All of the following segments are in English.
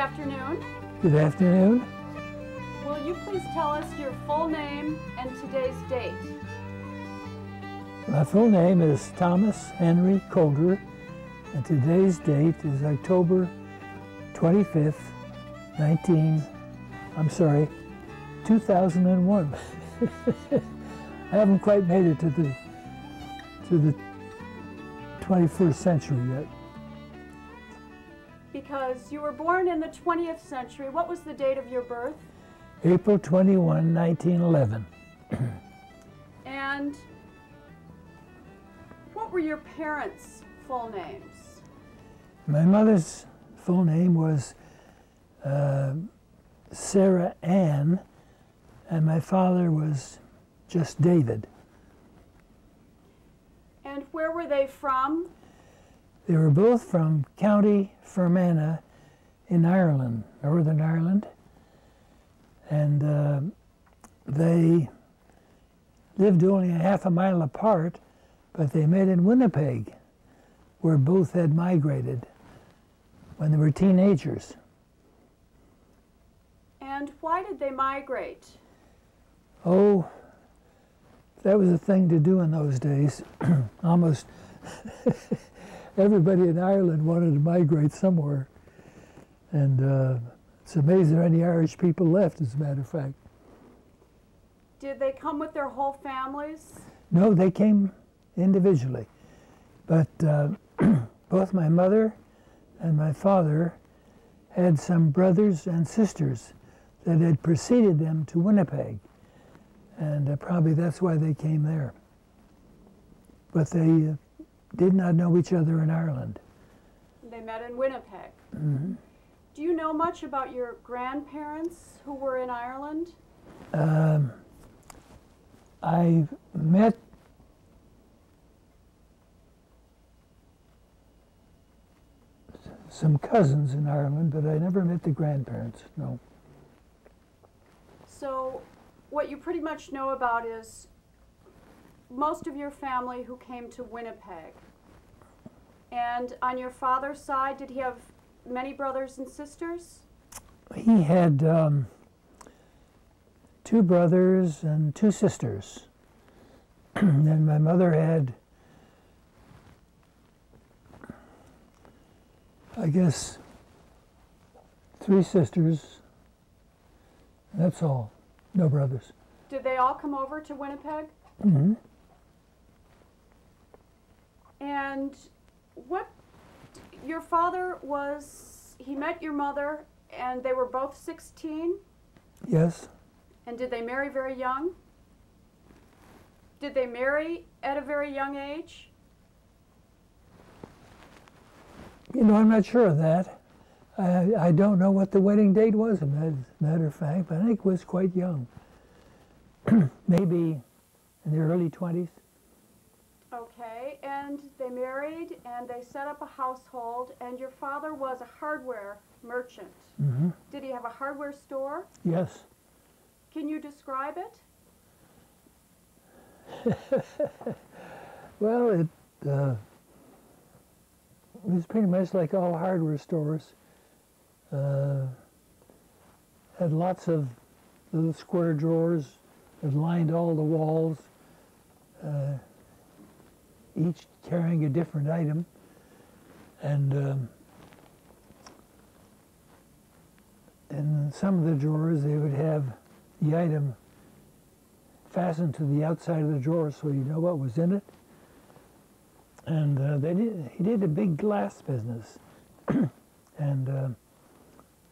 afternoon. Good afternoon. Will you please tell us your full name and today's date? My full name is Thomas Henry Coulter, and today's date is October 25th, 2001. I haven't quite made it to the 21st century yet. Because you were born in the 20th century, what was the date of your birth? April 21, 1911. And what were your parents' full names? My mother's full name was Sarah Ann, and my father was just David. And where were they from? They were both from County Fermanagh in Ireland, Northern Ireland. And they lived only a half a mile apart, but they met in Winnipeg, where both had migrated when they were teenagers. And why did they migrate? Oh, that was a thing to do in those days. Almost everybody in Ireland wanted to migrate somewhere. And it's amazing how many Irish people left, as a matter of fact. Did they come with their whole families? No, they came individually. But both my mother and my father had some brothers and sisters that had preceded them to Winnipeg. And probably that's why they came there. But they did not know each other in Ireland. They met in Winnipeg. Mm-hmm. Do you know much about your grandparents who were in Ireland? I met some cousins in Ireland, but I never met the grandparents, no. So what you pretty much know about is most of your family who came to Winnipeg. And on your father's side, did he have many brothers and sisters? He had 2 brothers and 2 sisters. And my mother had, I guess, 3 sisters. That's all. No brothers. Did they all come over to Winnipeg? Mm-hmm. And what, your father was, he met your mother and they were both 16? Yes. And did they marry very young? Did they marry at a very young age? You know, I'm not sure of that. I don't know what the wedding date was, as a matter of fact, but I think it was quite young. Maybe in their early 20s. Okay, and they married and they set up a household, and your father was a hardware merchant. Mm-hmm. Did he have a hardware store? Yes. Can you describe it? Well, it was pretty much like all hardware stores. Had lots of little square drawers that lined all the walls, each carrying a different item. And in some of the drawers, they would have the item fastened to the outside of the drawer so you know what was in it. And he did a big glass business and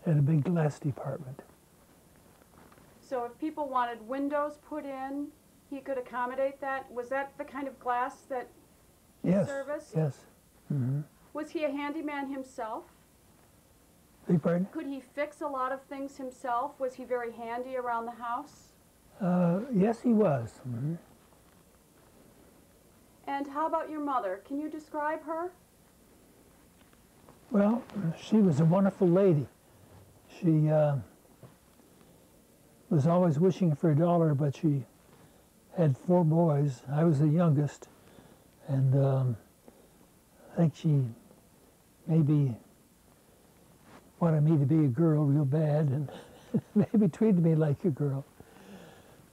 had a big glass department. So if people wanted windows put in, he could accommodate that? Was that the kind of glass that he serviced? Yes. Mm-hmm. Was he a handyman himself? Beg pardon? Could he fix a lot of things himself? Was he very handy around the house? Yes, he was. Mm-hmm. And how about your mother? Can you describe her? Well, she was a wonderful lady. She was always wishing for a dollar, but she had 4 boys. I was the youngest, and I think she maybe wanted me to be a girl real bad, and maybe treated me like a girl.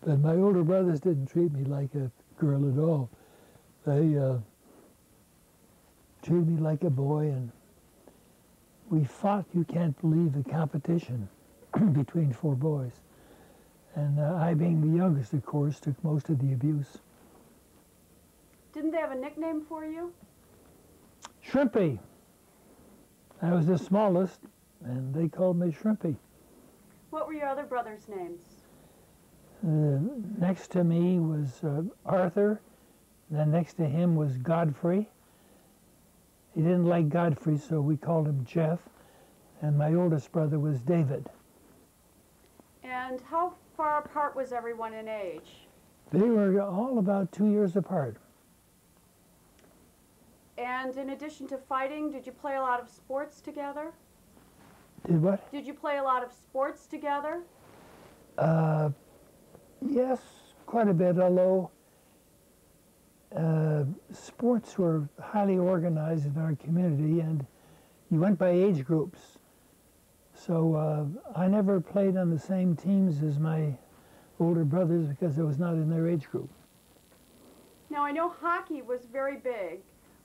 But my older brothers didn't treat me like a girl at all. They treated me like a boy, and we fought, you can't believe, the competition between 4 boys. And I, being the youngest, of course, took most of the abuse. Didn't they have a nickname for you? Shrimpy. I was the smallest, and they called me Shrimpy. What were your other brothers' names? Next to me was Arthur. Then next to him was Godfrey. He didn't like Godfrey, so we called him Jeff. And my oldest brother was David. And how far apart was everyone in age? They were all about 2 years apart. And in addition to fighting, did you play a lot of sports together? Did what? Did you play a lot of sports together? Yes, quite a bit, although sports were highly organized in our community, and you went by age groups. So I never played on the same teams as my older brothers because I was not in their age group. Now, I know hockey was very big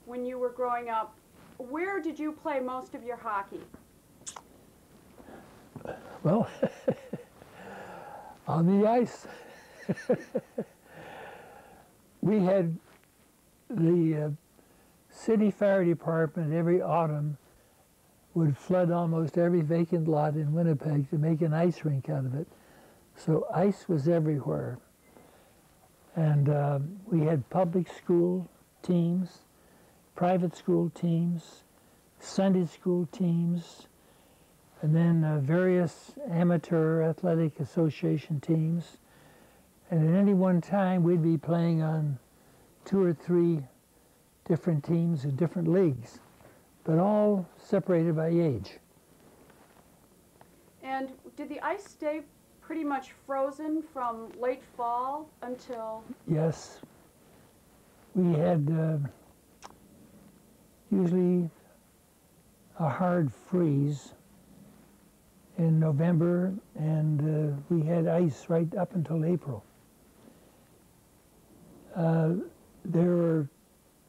when you were growing up. Where did you play most of your hockey? Well, on the ice. We had the city fire department every autumn would flood almost every vacant lot in Winnipeg to make an ice rink out of it. So ice was everywhere. And we had public school teams, private school teams, Sunday school teams, and then various amateur athletic association teams. And at any one time, we'd be playing on 2 or 3 different teams in different leagues, but all separated by age. And did the ice stay pretty much frozen from late fall until? Yes. We had usually a hard freeze in November, and we had ice right up until April. There were,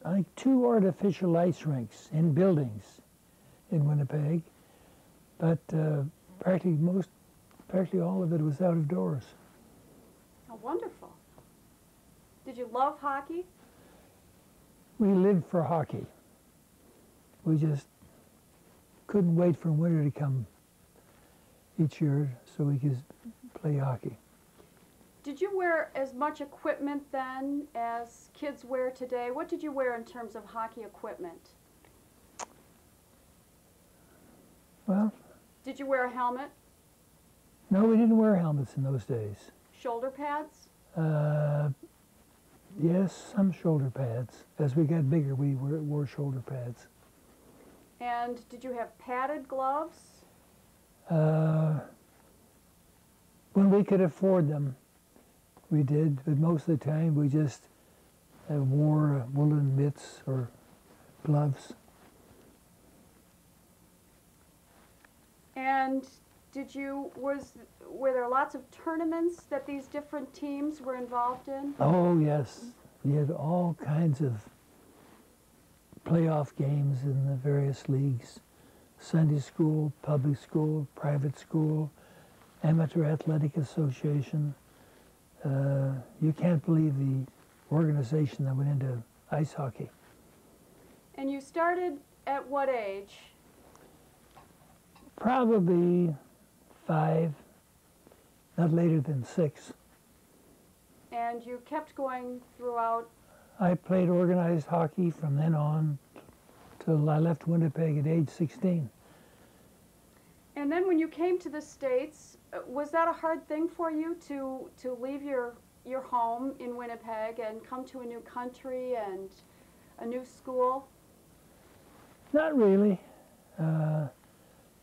I think, 2 artificial ice rinks in buildings in Winnipeg, but practically all of it was out of doors. Oh, wonderful. Did you love hockey? We lived for hockey. We just couldn't wait for winter to come each year so we could play hockey. Did you wear as much equipment then as kids wear today? What did you wear in terms of hockey equipment? Well, did you wear a helmet? No, we didn't wear helmets in those days. Shoulder pads? Yes, some shoulder pads. As we got bigger, we wore shoulder pads. And did you have padded gloves? When we could afford them, we did, but most of the time we just wore woolen mitts or gloves. And were there lots of tournaments that these different teams were involved in? Oh, yes. We had all kinds of playoff games in the various leagues. Sunday school, public school, private school, amateur athletic association. You can't believe the organization that went into ice hockey. And you started at what age? Probably 5, not later than 6. And you kept going throughout? I played organized hockey from then on till I left Winnipeg at age 16. And then when you came to the States, was that a hard thing for you to leave your home in Winnipeg and come to a new country and a new school? Not really. There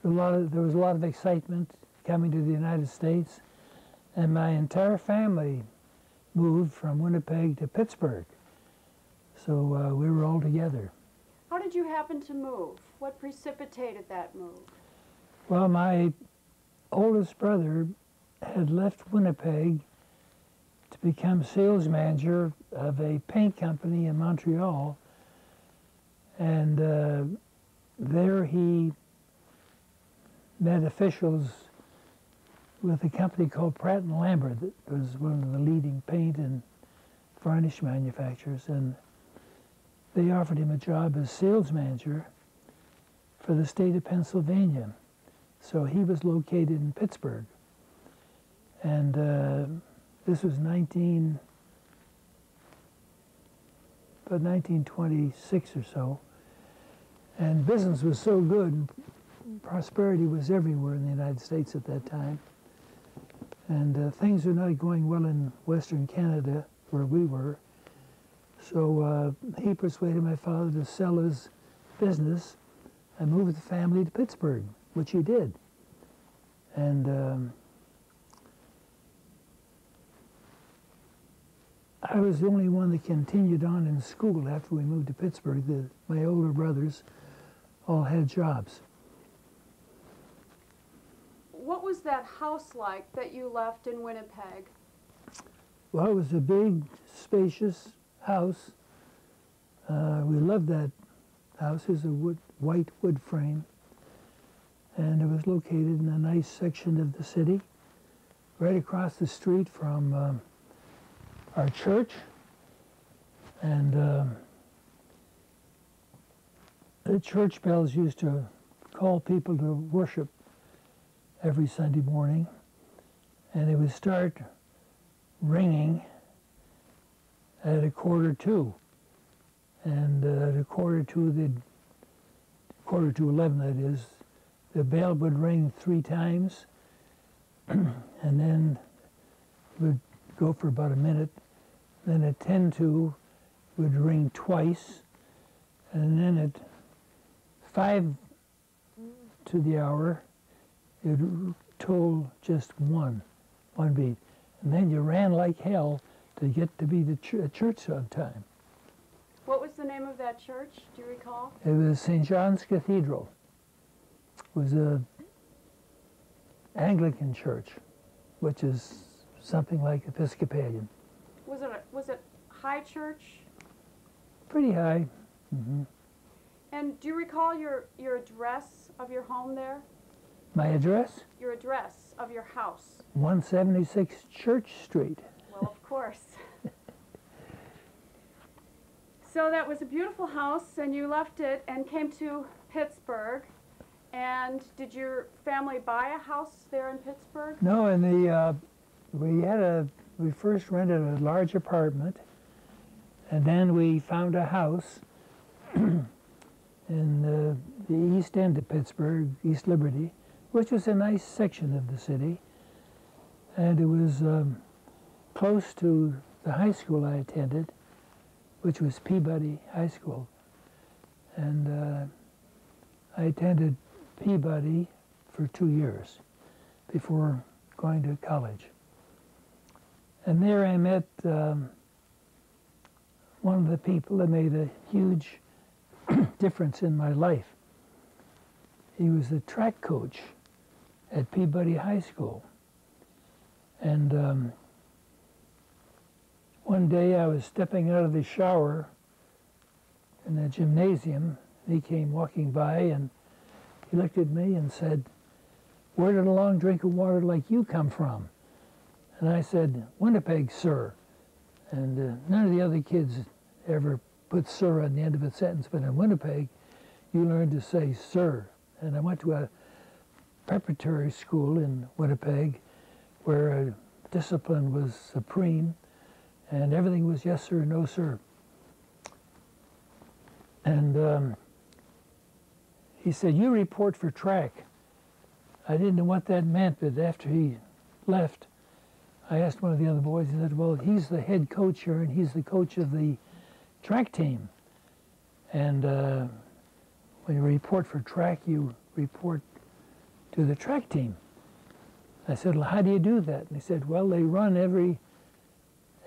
was a lot of excitement coming to the United States, and my entire family moved from Winnipeg to Pittsburgh. So we were all together. How did you happen to move? What precipitated that move? Well, my oldest brother had left Winnipeg to become sales manager of a paint company in Montreal, and there he met officials with a company called Pratt & Lambert that was one of the leading paint and varnish manufacturers, and they offered him a job as sales manager for the state of Pennsylvania. So he was located in Pittsburgh. And this was about 1926 or so. And business was so good, prosperity was everywhere in the United States at that time. And things were not going well in Western Canada, where we were. So he persuaded my father to sell his business and move the family to Pittsburgh, which he did. And I was the only one that continued on in school after we moved to Pittsburgh. My older brothers all had jobs. What was that house like that you left in Winnipeg? Well, it was a big, spacious house. We loved that house. It was a white wood frame. And it was located in a nice section of the city, right across the street from our church. And the church bells used to call people to worship every Sunday morning. And they would start ringing at 1:45. And at 11, that is, the bell would ring 3 times, and then it would go for about a minute. Then at 10:02, it would ring twice, and then at 5 to the hour, it tolled just one beat. And then you ran like hell to get to be at church on time. What was the name of that church? Do you recall? It was St. John's Cathedral. It was a Anglican church, which is something like Episcopalian. Was it high church? Pretty high. Mm-hmm. And do you recall your address of your home there? My address? Your address of your house. 176 Church Street. Well, of course. So that was a beautiful house, and you left it and came to Pittsburgh. And did your family buy a house there in Pittsburgh? No, and we first rented a large apartment, and then we found a house in the east end of Pittsburgh, East Liberty, which was a nice section of the city. And it was close to the high school I attended, which was Peabody High School. And I attended Peabody for 2 years before going to college. And there I met one of the people that made a huge difference in my life. He was the track coach at Peabody High School. And one day I was stepping out of the shower in the gymnasium. He came walking by and he looked at me and said, "Where did a long drink of water like you come from?" And I said, "Winnipeg, sir." And none of the other kids ever put "sir" on the end of a sentence, but in Winnipeg, you learn to say "sir." And I went to a preparatory school in Winnipeg where discipline was supreme and everything was yes sir, no sir. And he said, "You report for track." I didn't know what that meant, but after he left, I asked one of the other boys, he said, "Well, he's the head coach here and he's the coach of the track team. And when you report for track, you report to the track team." I said, "Well, how do you do that?" And he said, "Well, they run every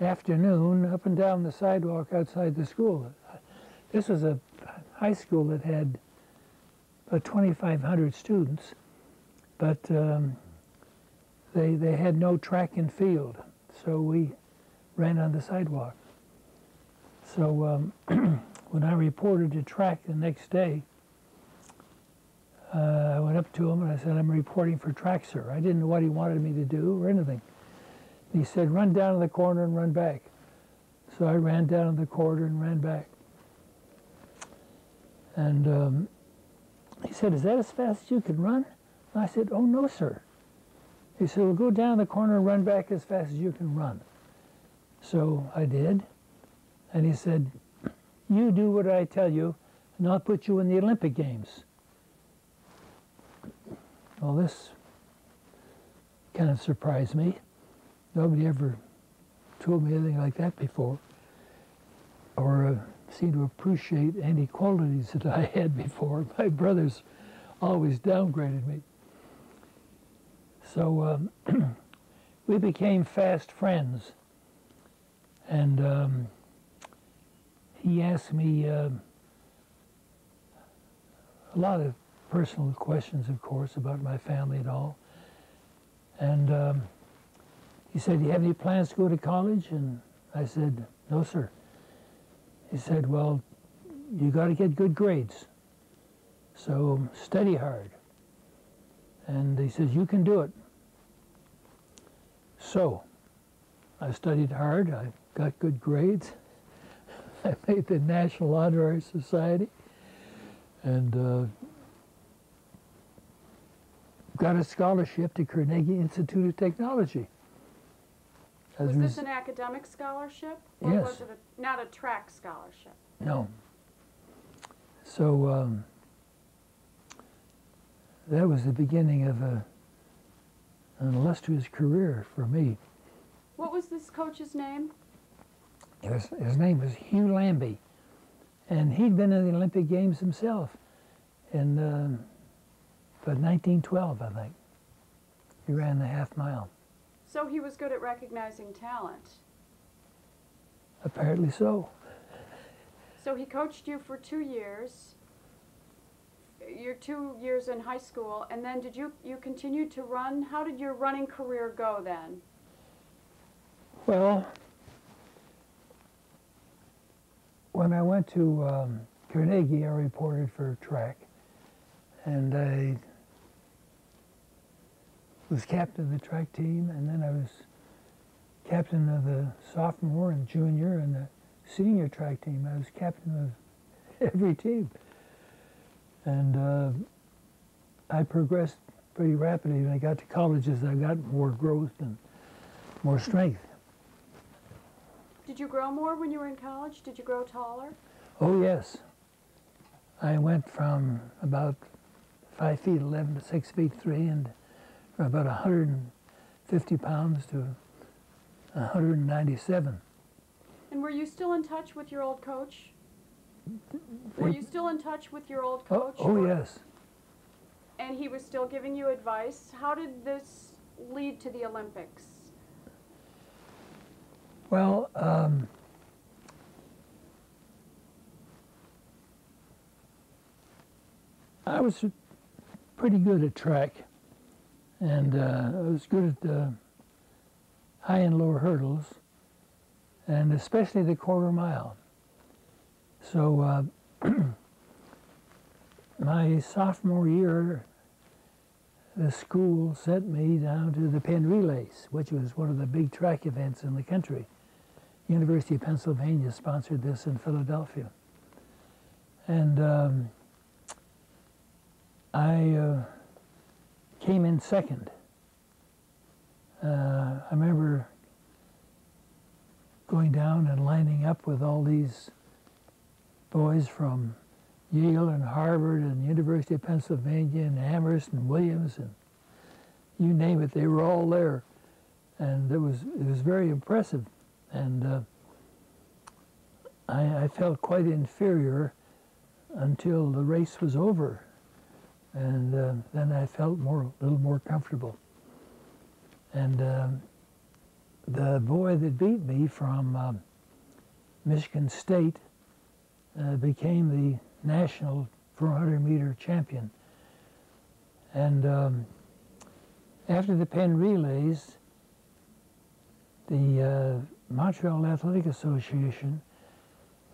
afternoon up and down the sidewalk outside the school." This was a high school that had about 2,500 students, but they had no track and field, so we ran on the sidewalk. So when I reported to track the next day, I went up to him and I said, "I'm reporting for track, sir." I didn't know what he wanted me to do or anything. He said, "Run down to the corner and run back." So I ran down to the corner and ran back. And he said, "Is that as fast as you can run?" And I said, "Oh, no, sir." He said, "Well, go down the corner and run back as fast as you can run." So I did. And he said, "You do what I tell you, and I'll put you in the Olympic Games." Well, this kind of surprised me. Nobody ever told me anything like that before, or seemed to appreciate any qualities that I had before. My brothers always downgraded me. So we became fast friends, and he asked me a lot of personal questions, of course, about my family and all. And he said, "Do you have any plans to go to college?" And I said, "No, sir." He said, "Well, you got to get good grades, so study hard." And he says, "You can do it." So I studied hard. I got good grades. I made the National Honor Society, and got a scholarship to Carnegie Institute of Technology. Was this an academic scholarship? Or Yes. was it not a track scholarship? No. So that was the beginning of an illustrious career for me. What was this coach's name? His name was Hugh Lambie, and he'd been in the Olympic Games himself in about 1912, I think. He ran the half mile. So he was good at recognizing talent. Apparently so. So he coached you for 2 years, your 2 years in high school, and then did you continue to run? How did your running career go then? Well, when I went to Carnegie, I reported for track, and I was captain of the track team, and then I was captain of the sophomore and junior and the senior track team. I was captain of every team. And I progressed pretty rapidly. When I got to college, as I got more growth and more strength. Did you grow more when you were in college? Did you grow taller? Oh, yes. I went from about 5 feet 11 to 6 feet 3, and from about 150 pounds to 197. And were you still in touch with your old coach? Were you still in touch with your old coach? Oh, yes. And he was still giving you advice? How did this lead to the Olympics? Well, I was pretty good at track, and I was good at high and low hurdles, and especially the quarter mile. So my sophomore year, the school sent me down to the Penn Relays, which was one of the big track events in the country. University of Pennsylvania sponsored this in Philadelphia. And I came in second. I remember going down and lining up with all these boys from Yale and Harvard and University of Pennsylvania and Amherst and Williams and you name it, they were all there. And it was very impressive. And I felt quite inferior until the race was over. And then I felt a little more comfortable. And the boy that beat me from Michigan State became the national 400-meter champion. And After the Penn relays, the Montreal Athletic Association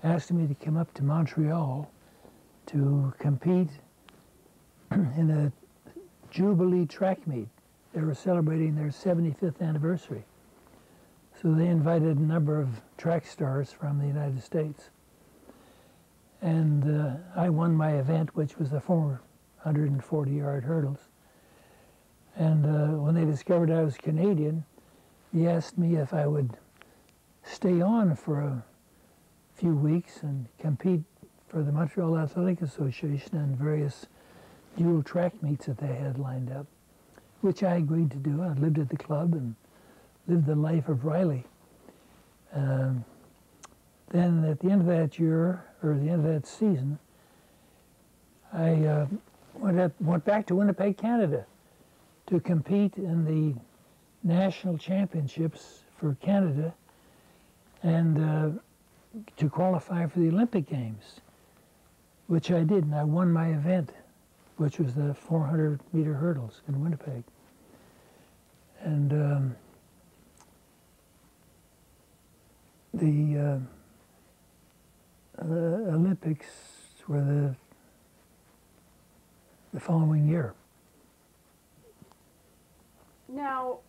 asked me to come up to Montreal to compete in a Jubilee track meet. They were celebrating their 75th anniversary. So they invited a number of track stars from the United States. And I won my event, which was the 440-yard hurdles. And when they discovered I was Canadian, they asked me if I would stay on for a few weeks and compete for the Montreal Athletic Association and various dual track meets that they had lined up, which I agreed to do. I lived at the club and lived the life of Riley. Then at the end of that year, or the end of that season, I went back to Winnipeg, Canada, to compete in the national championships for Canada and to qualify for the Olympic Games, which I did, and I won my event, which was the 400-meter hurdles in Winnipeg. And the Olympics were the following year. Now,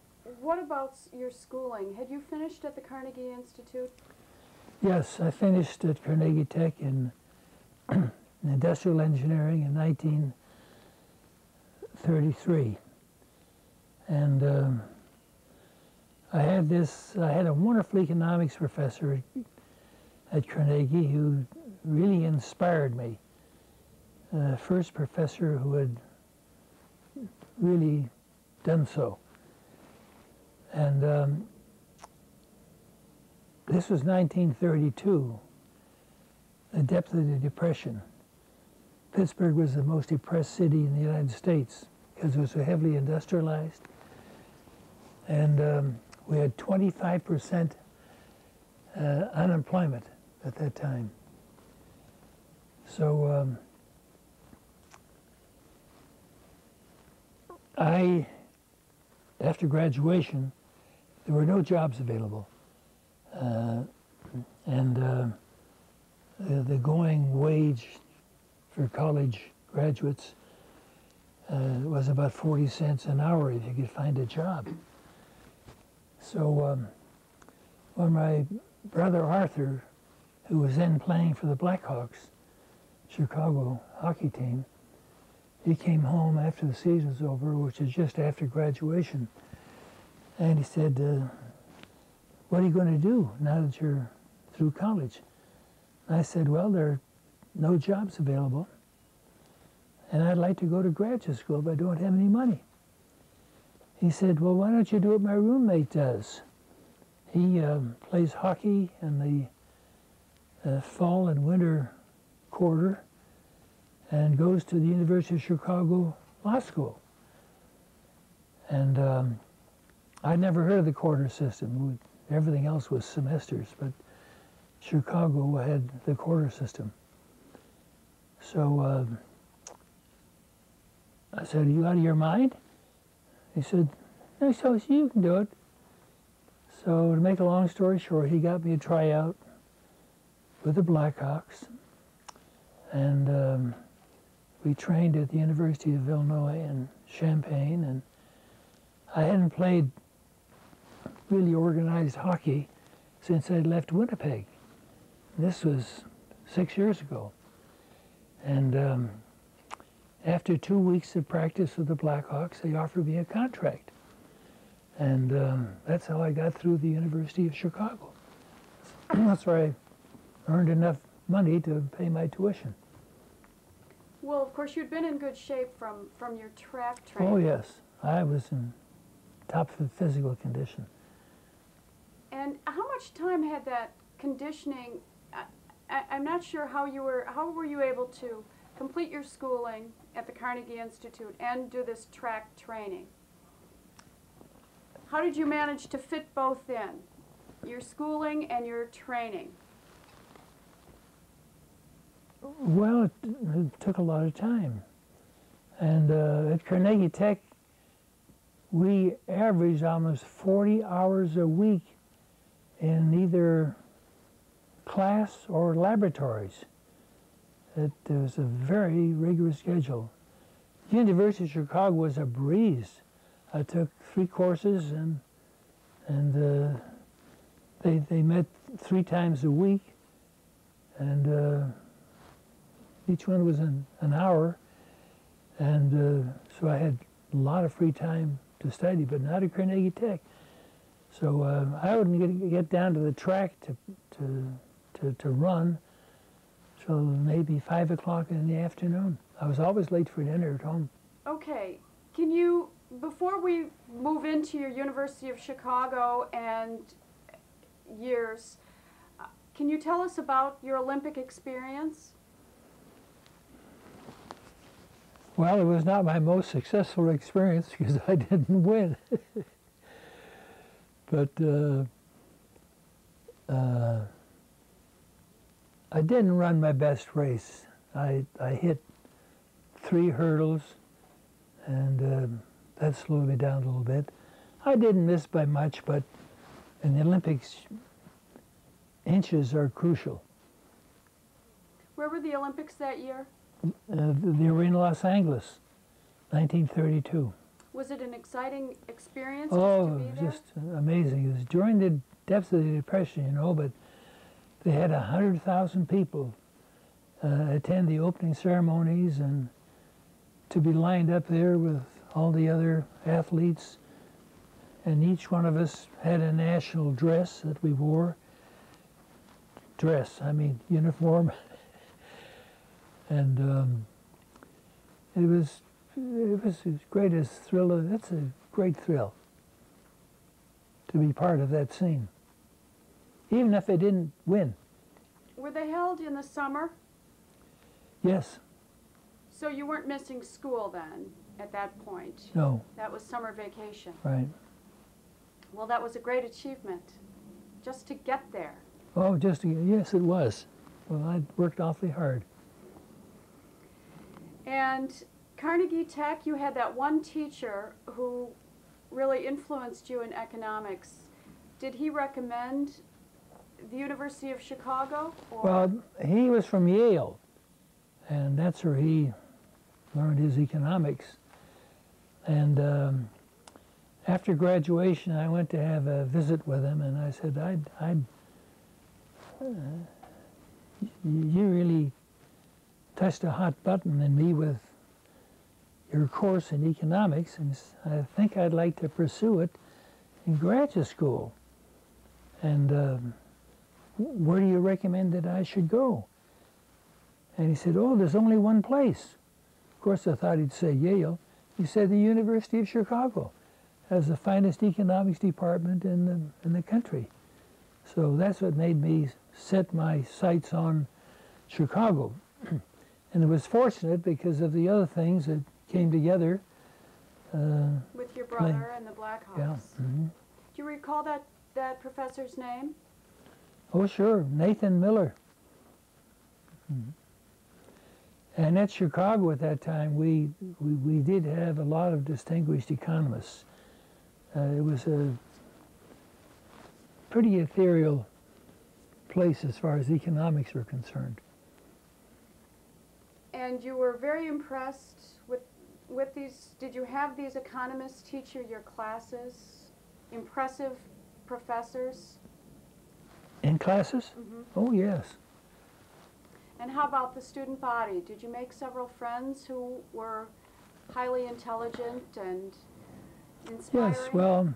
what about your schooling? Had you finished at the Carnegie Institute? Yes, I finished at Carnegie Tech in industrial engineering in 1933. And I had a wonderful economics professor at Carnegie who really inspired me. First professor who had really done so. And this was 1932, the depth of the Depression. Pittsburgh was the most depressed city in the United States because it was so heavily industrialized. And we had 25% unemployment at that time. So after graduation, there were no jobs available. The going wage for college graduates was about 40 cents an hour if you could find a job. So when my brother Arthur, who was then playing for the Blackhawks, Chicago hockey team, he came home after the season was over, which is just after graduation, and he said, what are you going to do now that you're through college? And I said, well, there are no jobs available, and I'd like to go to graduate school, but I don't have any money. He said, well, why don't you do what my roommate does? He plays hockey in the fall and winter quarter and goes to the University of Chicago Law School. And I'd never heard of the quarter system. Everything else was semesters, but Chicago had the quarter system. So I said, are you out of your mind? He said, no, so you can do it. So to make a long story short, he got me a tryout with the Blackhawks. And we trained at the University of Illinois in Champaign. And I hadn't played really organized hockey since I'd left Winnipeg. This was 6 years ago. And after 2 weeks of practice with the Blackhawks, they offered me a contract. And that's how I got through the University of Chicago. That's where I earned enough money to pay my tuition. Well, of course, you'd been in good shape from your track training. Oh, yes. I was in top physical condition. And how much time had that conditioning? I'm not sure how were you able to complete your schooling at the Carnegie Institute and do this track training? How did you manage to fit both in, your schooling and your training? Well, it took a lot of time. And at Carnegie Tech, we averaged almost 40 hours a week in either class or laboratories. It was a very rigorous schedule. University of Chicago was a breeze. I took 3 courses, and they met 3 times a week, and each one was an hour, and so I had a lot of free time to study, but not at Carnegie Tech. So I wouldn't get down to the track to run till maybe 5 o'clock in the afternoon. I was always late for dinner at home. Okay, can you, before we move into your University of Chicago and years, can you tell us about your Olympic experience? Well, it was not my most successful experience because I didn't win. But I didn't run my best race. I hit 3 hurdles, and that slowed me down a little bit. I didn't miss by much, but in the Olympics, inches are crucial. Where were the Olympics that year? The arena Los Angeles, 1932. Was it an exciting experience Oh, just to be there? just amazing. It was during the depths of the Depression, you know, but they had 100,000 people attend the opening ceremonies, and to be lined up there with all the other athletes, and each one of us had a national dress that we wore. Dress, I mean uniform. And it was as great as thrill. That's a great thrill to be part of that scene, even if they didn't win. Were they held in the summer? Yes. So you weren't missing school then, at that point? No. That was summer vacation. Right. Well, that was a great achievement, just to get there. Oh, yes, it was. Well, I worked awfully hard. And Carnegie Tech, you had that one teacher who really influenced you in economics. Did he recommend the University of Chicago? Or? Well, he was from Yale, and that's where he learned his economics. And after graduation, I went to have a visit with him, and I said, you really touched a hot button in me with your course in economics, and I think I'd like to pursue it in graduate school. And where do you recommend that I should go? And he said, oh, there's only one place. Of course, I thought he'd say Yale. He said the University of Chicago has the finest economics department in the country. So that's what made me set my sights on Chicago. And it was fortunate because of the other things that came together. With your brother and the Black Hawks. Yeah. Mm-hmm. Do you recall that professor's name? Oh, sure, Nathan Miller. Mm-hmm. And at Chicago at that time, we did have a lot of distinguished economists. It was a pretty ethereal place as far as economics were concerned. And you were very impressed with these, did you have these economists teach you your classes? Impressive professors? In classes? Mm-hmm. Oh, yes. And how about the student body? Did you make several friends who were highly intelligent and inspiring? Yes, well,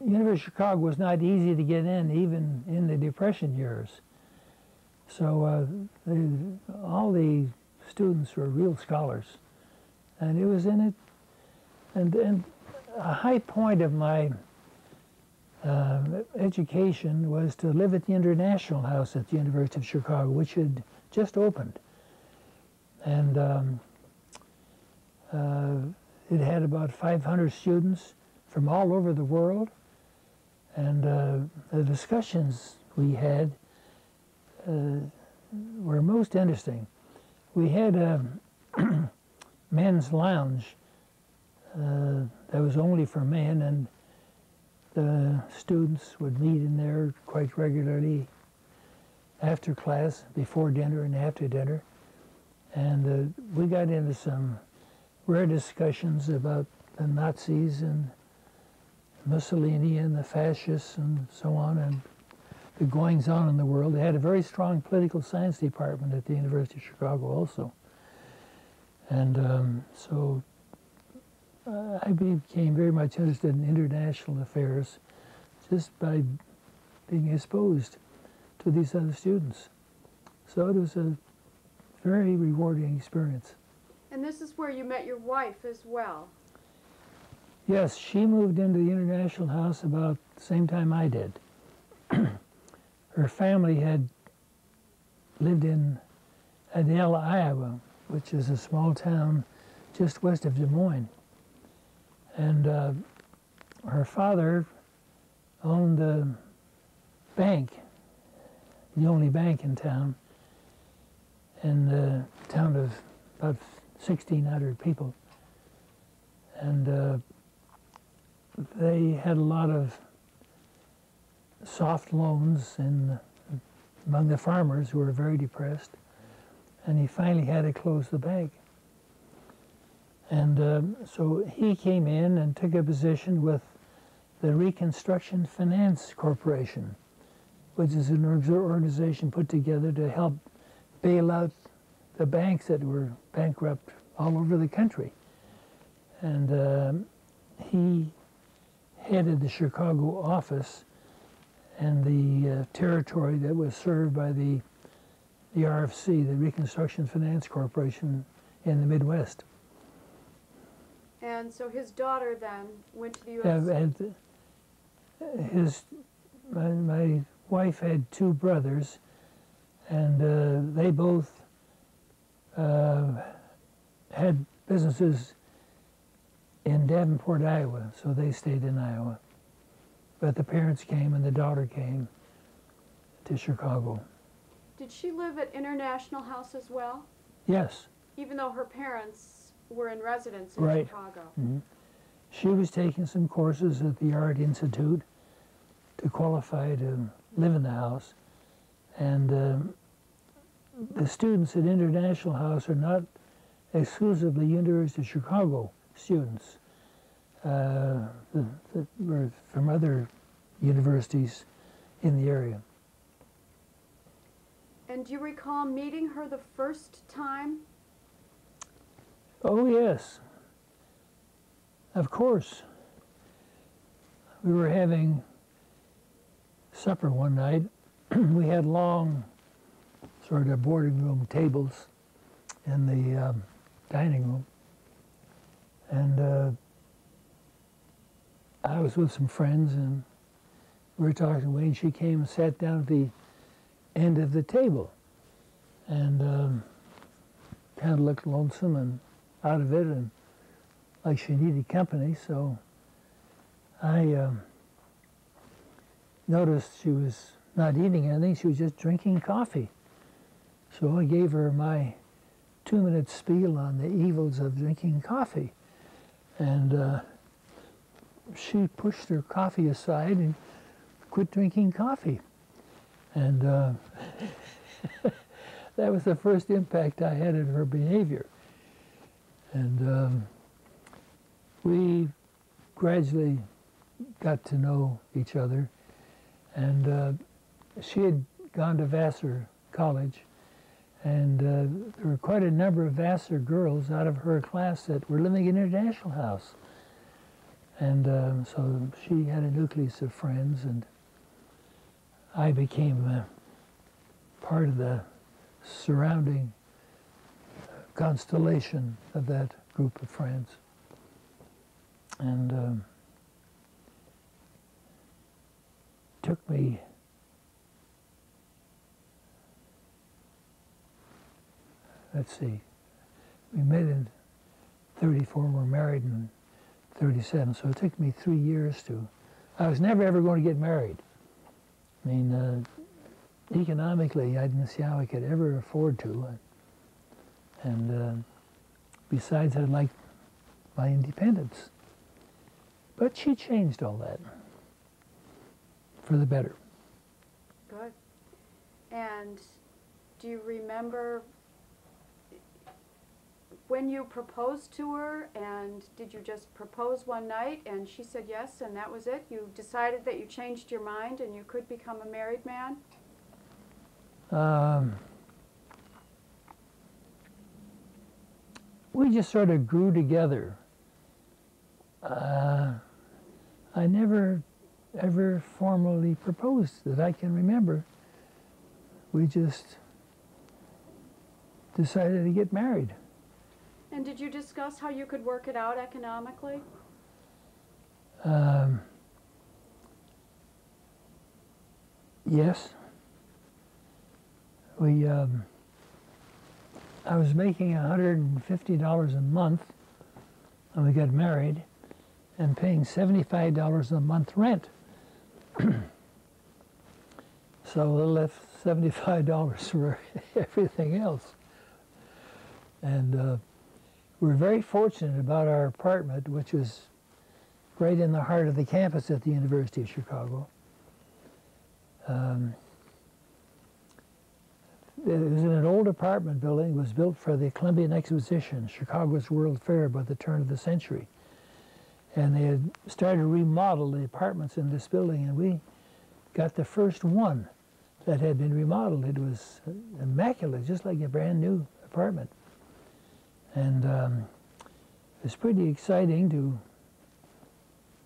University of Chicago was not easy to get in, even in the Depression years. So all the students were real scholars. And it was in it, and a high point of my education was to live at the International House at the University of Chicago, which had just opened. And it had about 500 students from all over the world. And the discussions we had were most interesting. We had a men's lounge that was only for men, and the students would meet in there quite regularly after class, before dinner and after dinner. And we got into some rare discussions about the Nazis and Mussolini and the fascists and so on, and the goings on in the world. They had a very strong political science department at the University of Chicago also. And so I became very much interested in international affairs just by being exposed to these other students. So it was a very rewarding experience. And this is where you met your wife as well. Yes, she moved into the International House about the same time I did. Her family had lived in Adela, Iowa, which is a small town just west of Des Moines. And her father owned a bank, the only bank in town, in a town of about 1,600 people. And they had a lot of soft loans among the farmers who were very depressed. And he finally had to close the bank. And so he came in and took a position with the Reconstruction Finance Corporation, which is an organization put together to help bail out the banks that were bankrupt all over the country. And he headed the Chicago office and the territory that was served by the RFC, the Reconstruction Finance Corporation in the Midwest. And so his daughter then went to the U.S. My wife had two brothers, and they both had businesses in Davenport, Iowa, so they stayed in Iowa. But the parents came and the daughter came to Chicago. Did she live at International House as well? Yes. Even though her parents were in residence in Right. Chicago? Mm-hmm. She was taking some courses at the Art Institute to qualify to live in the house. And the students at International House are not exclusively University of Chicago students. That were from other universities in the area. And do you recall meeting her the first time? Oh, yes. Of course. We were having supper one night. We had long sort of boarding room tables in the dining room. And I was with some friends, and we were talking away, and she came and sat down at the end of the table, and kind of looked lonesome and out of it, and like she needed company. So I noticed she was not eating anything; she was just drinking coffee. So I gave her my 2-minute spiel on the evils of drinking coffee, and she pushed her coffee aside and quit drinking coffee. And that was the first impact I had of her behavior. And we gradually got to know each other. And she had gone to Vassar College, and there were quite a number of Vassar girls out of her class that were living in International House. And so she had a nucleus of friends, and I became part of the surrounding constellation of that group of friends. And took me let's see, we met in 34, we're married in 37, so it took me 3 years to, I was never ever going to get married. I mean, economically, I didn't see how I could ever afford to. And besides, I'd like my independence. But she changed all that for the better. Good. And do you remember when you proposed to her, and did you just propose one night and she said yes and that was it? You decided that you changed your mind and you could become a married man? We just sort of grew together. I never ever formally proposed that I can remember. We just decided to get married. And did you discuss how you could work it out economically? Yes. I was making $150 a month when we got married and paying $75 a month rent. So I left $75 for everything else. And we're very fortunate about our apartment, which was right in the heart of the campus at the University of Chicago. It was in an old apartment building. It was built for the Columbian Exposition, Chicago's World Fair, by the turn of the century. And they had started to remodel the apartments in this building, and we got the first one that had been remodeled. It was immaculate, just like a brand new apartment. And it was pretty exciting to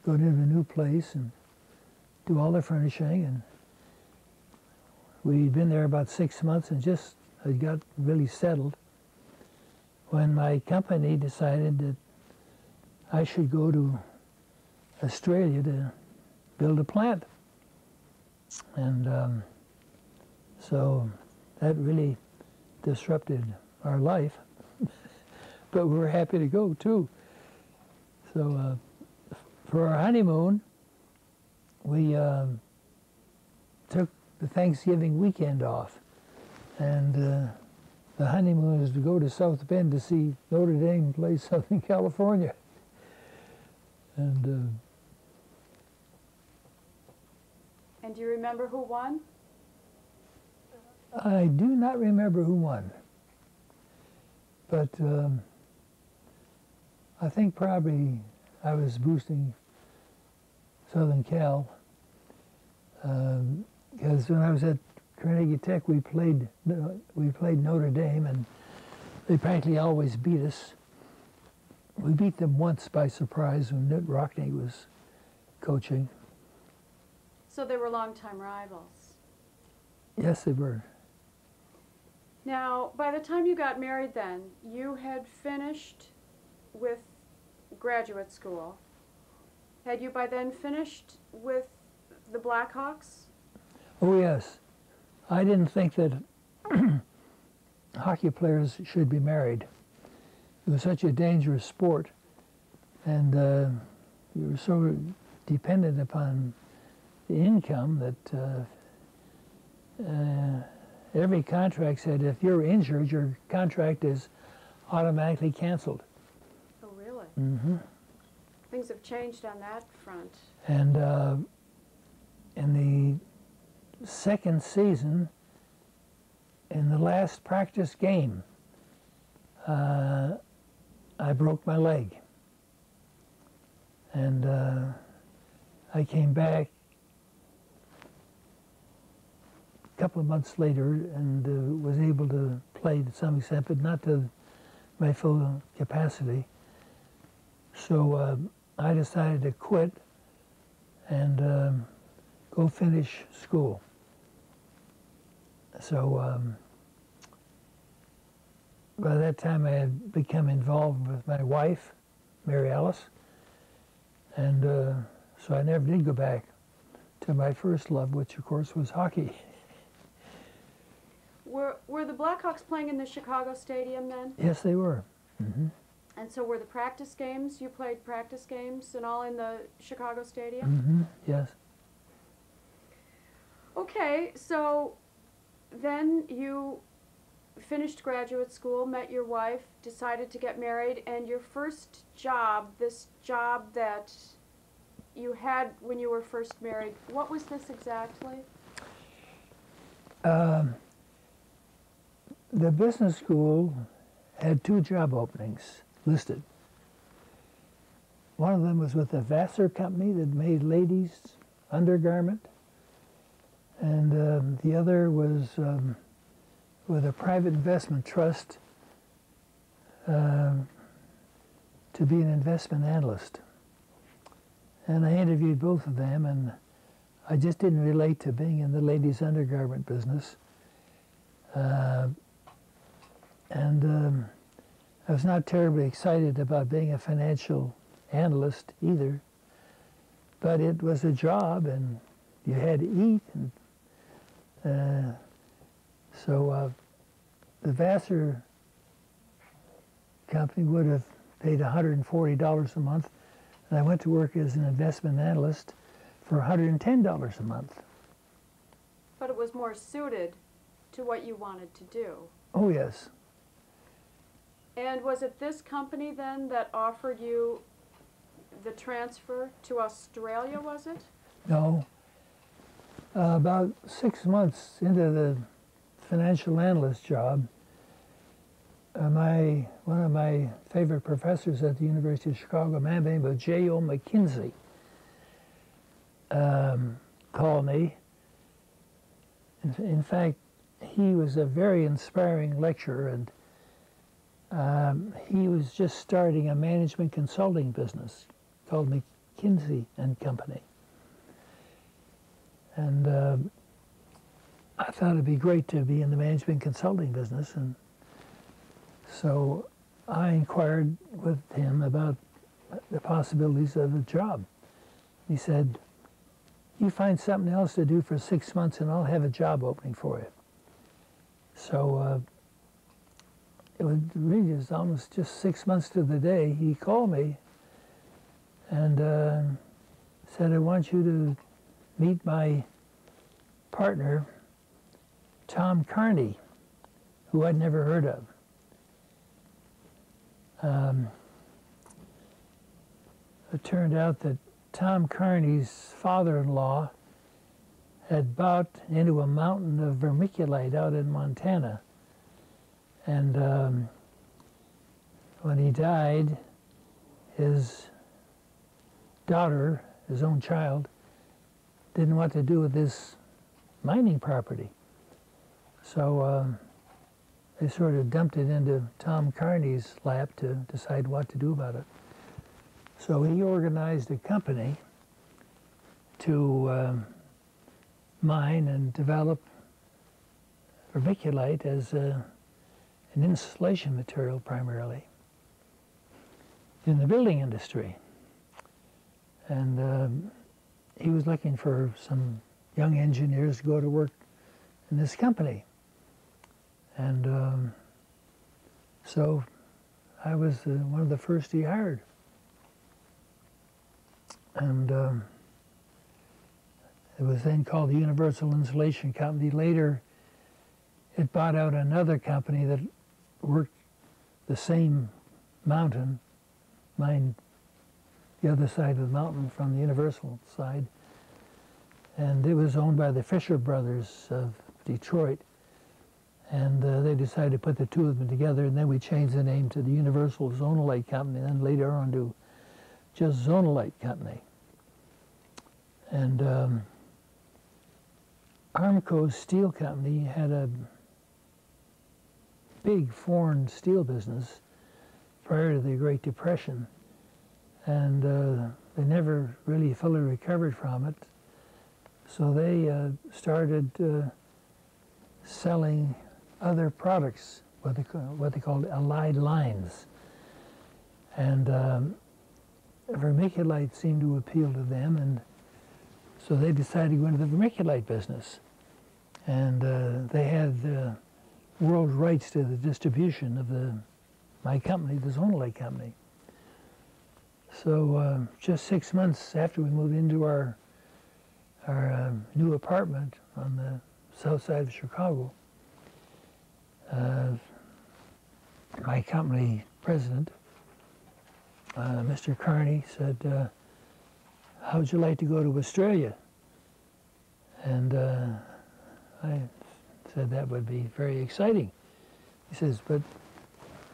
go to a new place and do all the furnishing. And we'd been there about 6 months and just had got really settled when my company decided that I should go to Australia to build a plant. And so that really disrupted our life, but we were happy to go too. So for our honeymoon, we took the Thanksgiving weekend off, and the honeymoon is to go to South Bend to see Notre Dame play Southern California. And do you remember who won? I do not remember who won, but I think probably I was boosting Southern Cal, because when I was at Carnegie Tech, we played Notre Dame, and they practically always beat us. We beat them once by surprise when Knut Rockne was coaching. So they were longtime rivals. Yes, they were. Now, by the time you got married then, you had finished with graduate school. Had you by then finished with the Blackhawks? Oh, yes. I didn't think that hockey players should be married. It was such a dangerous sport, and you were so dependent upon the income that every contract said if you're injured, your contract is automatically canceled. Oh, really? Mm-hmm. Things have changed on that front. And in the second season, in the last practice game, I broke my leg. And I came back a couple of months later and was able to play to some extent, but not to my full capacity. So I decided to quit and go finish school. So by that time I had become involved with my wife, Mary Alice, and so I never did go back to my first love, which of course was hockey. Were the Blackhawks playing in the Chicago Stadium then? Yes, they were. Mm-hmm. And so were the practice games, you played practice games and all in the Chicago Stadium? Mm-hmm. Yes. Okay, so then you finished graduate school, met your wife, decided to get married, and your first job, this job that you had when you were first married, what was this exactly? The business school had 2 job openings listed. One of them was with a Vassar company that made ladies' undergarment, and the other was with a private investment trust to be an investment analyst. And I interviewed both of them, and I just didn't relate to being in the ladies' undergarment business. I was not terribly excited about being a financial analyst either, but it was a job, and you had to eat, and so the Vassar company would have paid $140 a month, and I went to work as an investment analyst for $110 a month. But it was more suited to what you wanted to do. Oh, yes. And was it this company then that offered you the transfer to Australia, was it? No. About 6 months into the financial analyst job, one of my favorite professors at the University of Chicago, a man named J.O. McKinsey, called me. In fact, he was a very inspiring lecturer, and he was just starting a management consulting business called McKinsey and Company. And I thought it'd be great to be in the management consulting business, and so I inquired with him about the possibilities of a job. He said, "You find something else to do for 6 months and I'll have a job opening for you." So it was really just almost just 6 months to the day. He called me and said, "I want you to meet my partner, Tom Carney," who I'd never heard of. It turned out that Tom Carney's father-in-law had bought into a mountain of vermiculite out in Montana. And when he died, his daughter, his own child, didn't know what to do with this mining property. So they sort of dumped it into Tom Carney's lap to decide what to do about it. So he organized a company to mine and develop vermiculite as an insulation material primarily in the building industry. And he was looking for some young engineers to go to work in this company. And so I was one of the first he hired. And it was then called the Universal Insulation Company. Later, it bought out another company that worked the same mountain, mined the other side of the mountain from the Universal side. And it was owned by the Fisher brothers of Detroit. And they decided to put the two of them together, and then we changed the name to the Universal Zonalite Company, and then later on to just Zonalite Company. And Armco Steel Company had a big foreign steel business prior to the Great Depression, and they never really fully recovered from it. So they started selling other products, what they called allied lines. And vermiculite seemed to appeal to them, and so they decided to go into the vermiculite business. And they had world rights to the distribution of my company, the Zonalite Company. So just 6 months after we moved into our new apartment on the south side of Chicago, my company president, Mr. Carney, said, how would you like to go to Australia? And I said that would be very exciting. He says, but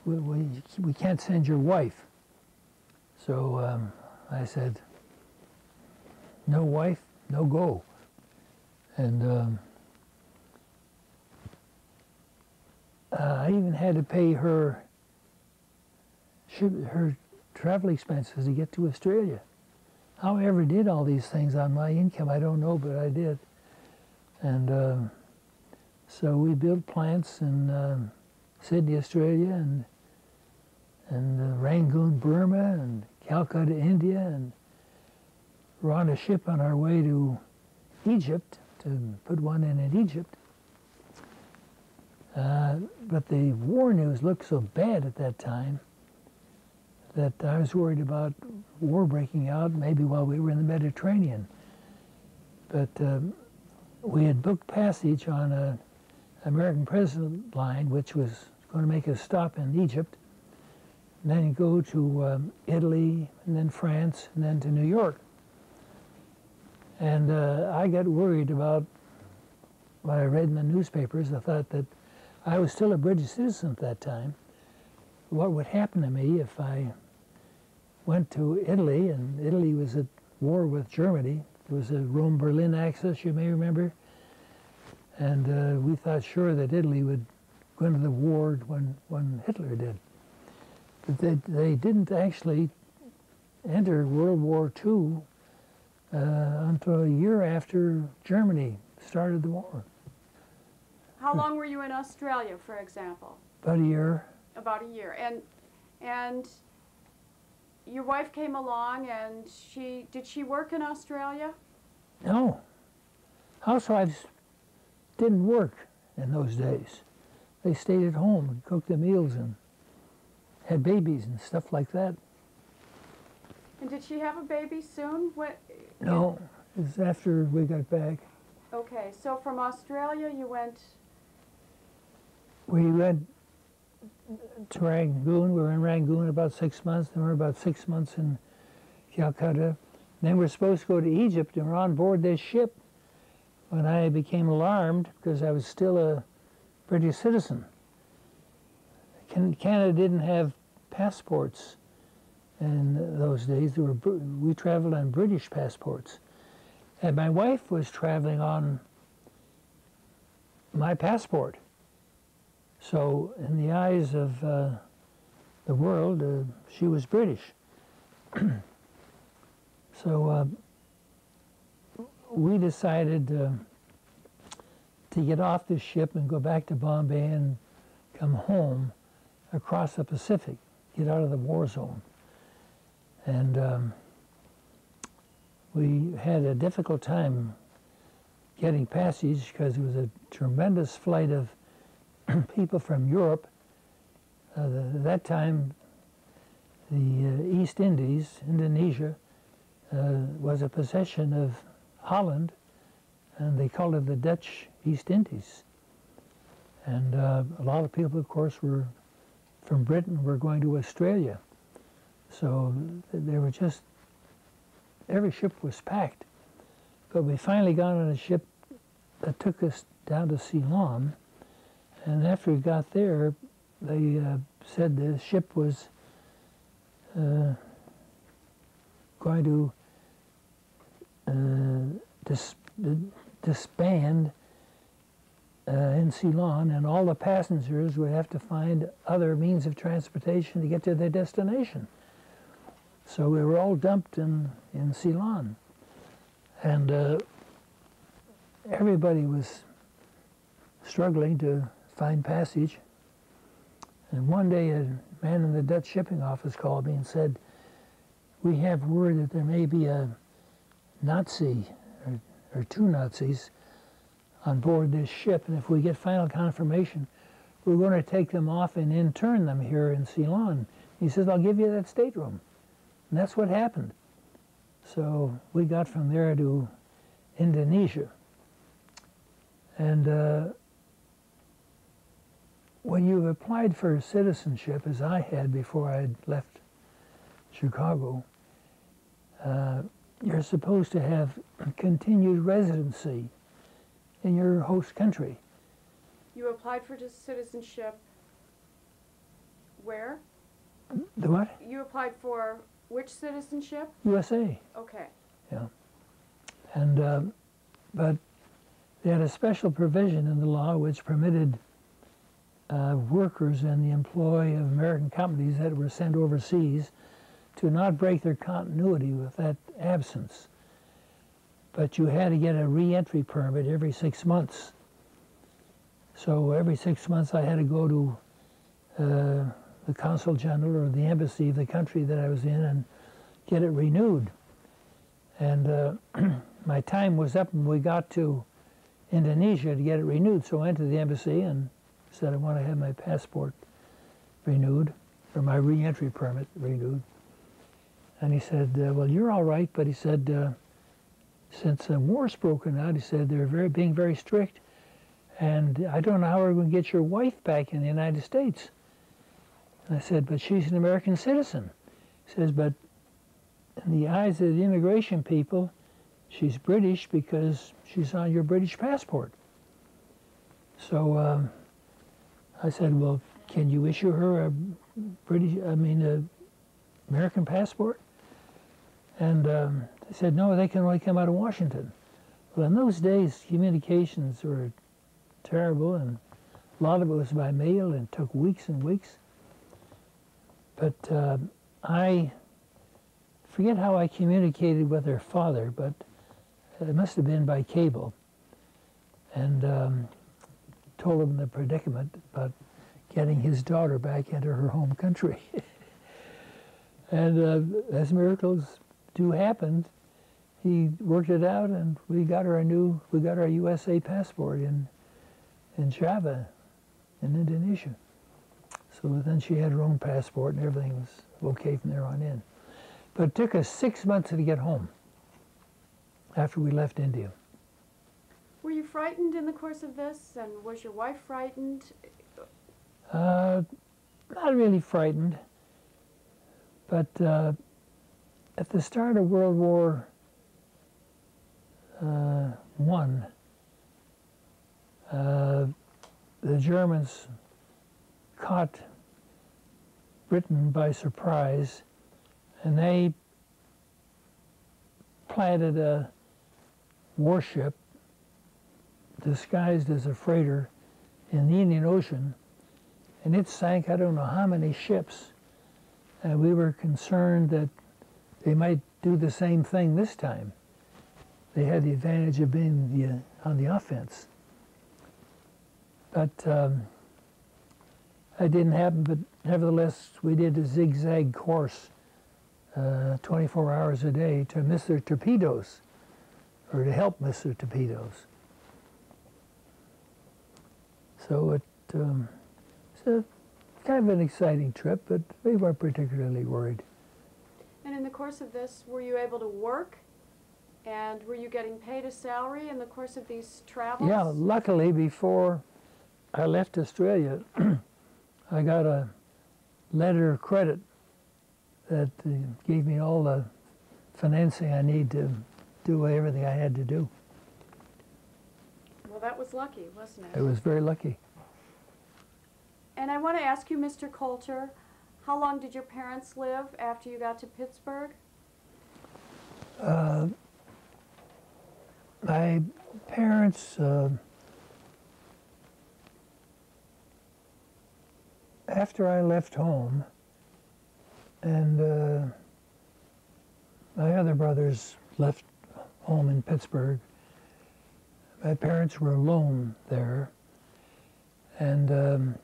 we can't send your wife. So I said, no wife, no go. And I even had to pay her travel expenses to get to Australia. How I ever did all these things on my income, I don't know, but I did. And so we built plants in Sydney, Australia, and Rangoon, Burma, and Calcutta, India, and we're on a ship on our way to Egypt, to put one in Egypt. But the war news looked so bad at that time that I was worried about war breaking out, maybe while we were in the Mediterranean. But we had booked passage on an American President line, which was going to make a stop in Egypt, and then go to Italy, and then France, and then to New York. And I got worried about what I read in the newspapers. I thought that I was still a British citizen at that time. What would happen to me if I went to Italy, and Italy was at war with Germany. There was a Rome-Berlin axis, you may remember. And we thought sure that Italy would go into the war when Hitler did. But they didn't actually enter World War II until a year after Germany started the war. How long were you in Australia, for example? About a year. About a year. And your wife came along, and did she work in Australia? No. Housewives didn't work in those days. They stayed at home and cooked the meals and had babies and stuff like that. And did she have a baby soon? No, it was after we got back. Okay, so from Australia you went... We went to Rangoon. We were in Rangoon about 6 months. Then we were about 6 months in Calcutta. Then we're supposed to go to Egypt, and we're on board this ship when I became alarmed because I was still a British citizen. Canada didn't have passports in those days. We traveled on British passports. And my wife was traveling on my passport. So in the eyes of the world, she was British. So we decided to get off the ship and go back to Bombay and come home across the Pacific, get out of the war zone. And we had a difficult time getting passage because there was a tremendous flight of people from Europe. At that time, the East Indies, Indonesia, was a possession of Holland, and they called it the Dutch East Indies. And a lot of people, of course, were from Britain, were going to Australia. So they were just, every ship was packed. But we finally got on a ship that took us down to Ceylon. And after we got there, they said the ship was going to disband in Ceylon, and all the passengers would have to find other means of transportation to get to their destination. So we were all dumped in Ceylon. And everybody was struggling to find passage. And one day a man in the Dutch shipping office called me and said, "We have word that there may be a Nazi or two Nazis on board this ship, and if we get final confirmation, we're going to take them off and intern them here in Ceylon." He says, "I'll give you that stateroom." And that's what happened. So we got from there to Indonesia. And when you applied for citizenship, as I had before I had left Chicago, you're supposed to have continued residency in your host country. You applied for citizenship where? The what? You applied for which citizenship? USA. Okay. Yeah. And, but they had a special provision in the law which permitted workers in the employ of American companies that were sent overseas to not break their continuity with that absence. But you had to get a re-entry permit every 6 months. So every 6 months I had to go to the consul general or the embassy of the country that I was in and get it renewed. And my time was up when we got to Indonesia to get it renewed. So I went to the embassy and said I want to have my passport renewed, or my re-entry permit renewed. And he said, well, you're all right, but he said, since the war's broken out, he said, they're being very strict, and I don't know how we're going to get your wife back in the United States. And I said, but she's an American citizen. He says, but in the eyes of the immigration people, she's British because she's on your British passport. So I said, well, can you issue her a American passport? And they said, no, they can only come out of Washington. Well, in those days, communications were terrible, and a lot of it was by mail and took weeks and weeks. But I forget how I communicated with her father, but it must have been by cable, and told him the predicament about getting his daughter back into her home country. And as miracles do happen, he worked it out, and we got our USA passport in Java, in Indonesia. So then she had her own passport, and everything was okay from there on in. But it took us 6 months to get home after we left India. Were you frightened in the course of this, and was your wife frightened? Not really frightened, but at the start of World War I, the Germans caught Britain by surprise, and they planted a warship disguised as a freighter in the Indian Ocean, and it sank I don't know how many ships. And we were concerned that they might do the same thing this time. They had the advantage of being on the offense. But that didn't happen, but nevertheless, we did a zigzag course 24 hours a day to miss their torpedoes, or to help miss their torpedoes. So it's a kind of an exciting trip, but we weren't particularly worried. And in the course of this, were you able to work? And were you getting paid a salary in the course of these travels? Yeah, luckily before I left Australia, I got a letter of credit that gave me all the financing I need to do everything I had to do. Well, that was lucky, wasn't it? I was very lucky. And I want to ask you, Mr. Coulter, how long did your parents live after you got to Pittsburgh? My parents, after I left home, and my other brothers left home in Pittsburgh, my parents were alone there, and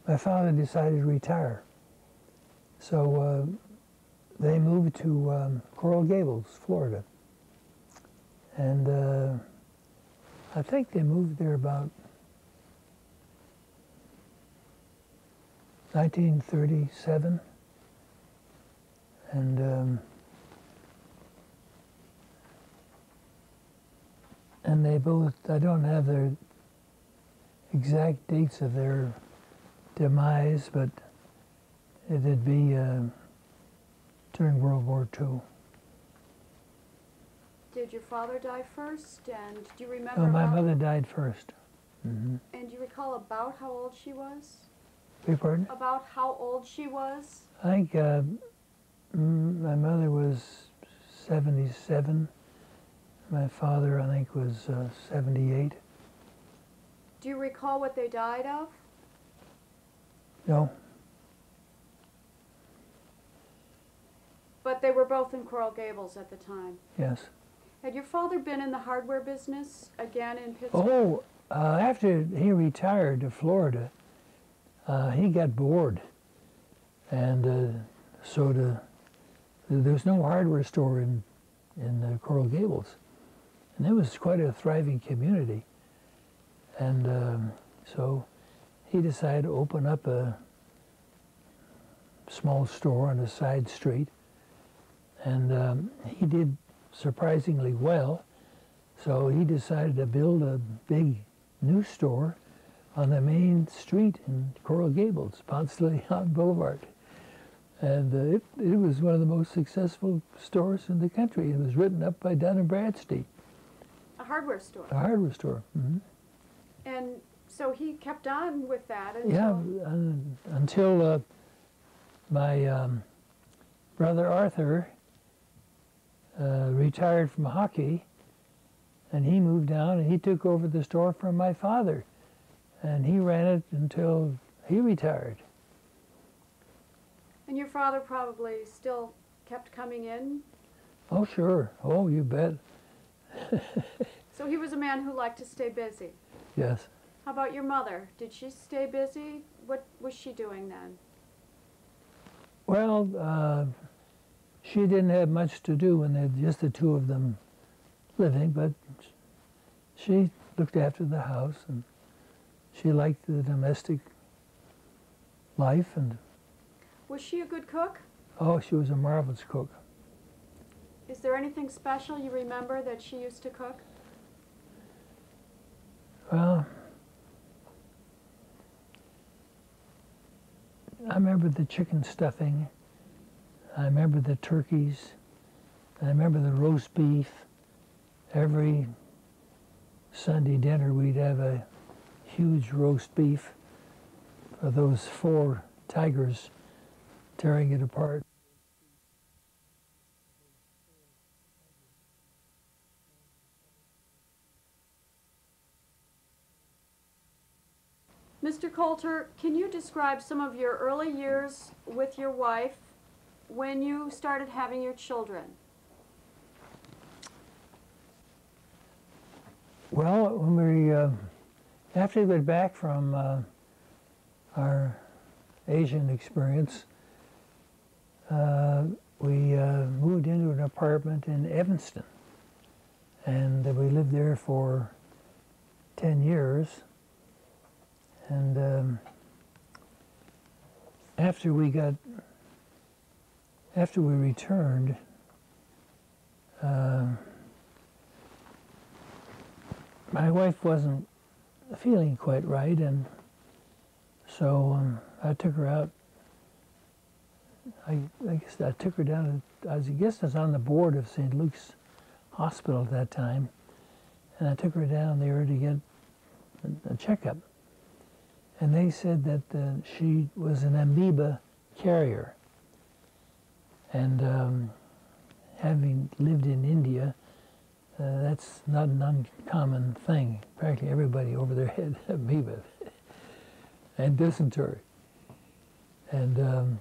my father decided to retire. So they moved to Coral Gables, Florida. And I think they moved there about 1937. And they both, I don't have their exact dates of their demise, but it'd be during World War II. Did your father die first? And do you remember? No, my mother died first. And do you recall about how old she was? Beg pardon? About how old she was? I think my mother was 77. My father, I think, was 78. Do you recall what they died of? No. But they were both in Coral Gables at the time. Yes. Had your father been in the hardware business again in Pittsburgh? Oh, after he retired to Florida, he got bored. And so there was no hardware store in Coral Gables. And it was quite a thriving community. And so he decided to open up a small store on a side street. And he did surprisingly well. So he decided to build a big new store on the main street in Coral Gables, Ponce de Leon Boulevard. And it was one of the most successful stores in the country. It was written up by Dun & Bradstreet. A hardware store? A hardware store. Mm-hmm. And so he kept on with that until... Yeah, until my brother Arthur retired from hockey, and he moved down and he took over the store from my father. And he ran it until he retired. And your father probably still kept coming in? Oh, sure. Oh, you bet. So he was a man who liked to stay busy? Yes. How about your mother? Did she stay busy? What was she doing then? Well, she didn't have much to do when just the two of them living, but she looked after the house, and she liked the domestic life. And was she a good cook? oh, she was a marvelous cook. Is there anything special you remember that she used to cook? Well, I remember the chicken stuffing. I remember the turkeys. I remember the roast beef. Every Sunday dinner we'd have a huge roast beef for those 4 tigers tearing it apart. Mr. Coulter, can you describe some of your early years with your wife when you started having your children? Well, when we, after we went back from our Asian experience, we moved into an apartment in Evanston, and we lived there for 10 years. And after we returned, my wife wasn't feeling quite right, and so I took her out. I guess I took her down. I was on the board of St. Luke's Hospital at that time, and I took her down there to get a checkup. And they said that she was an amoeba carrier. And having lived in India, that's not an uncommon thing. Practically everybody over there had amoeba and dysentery. And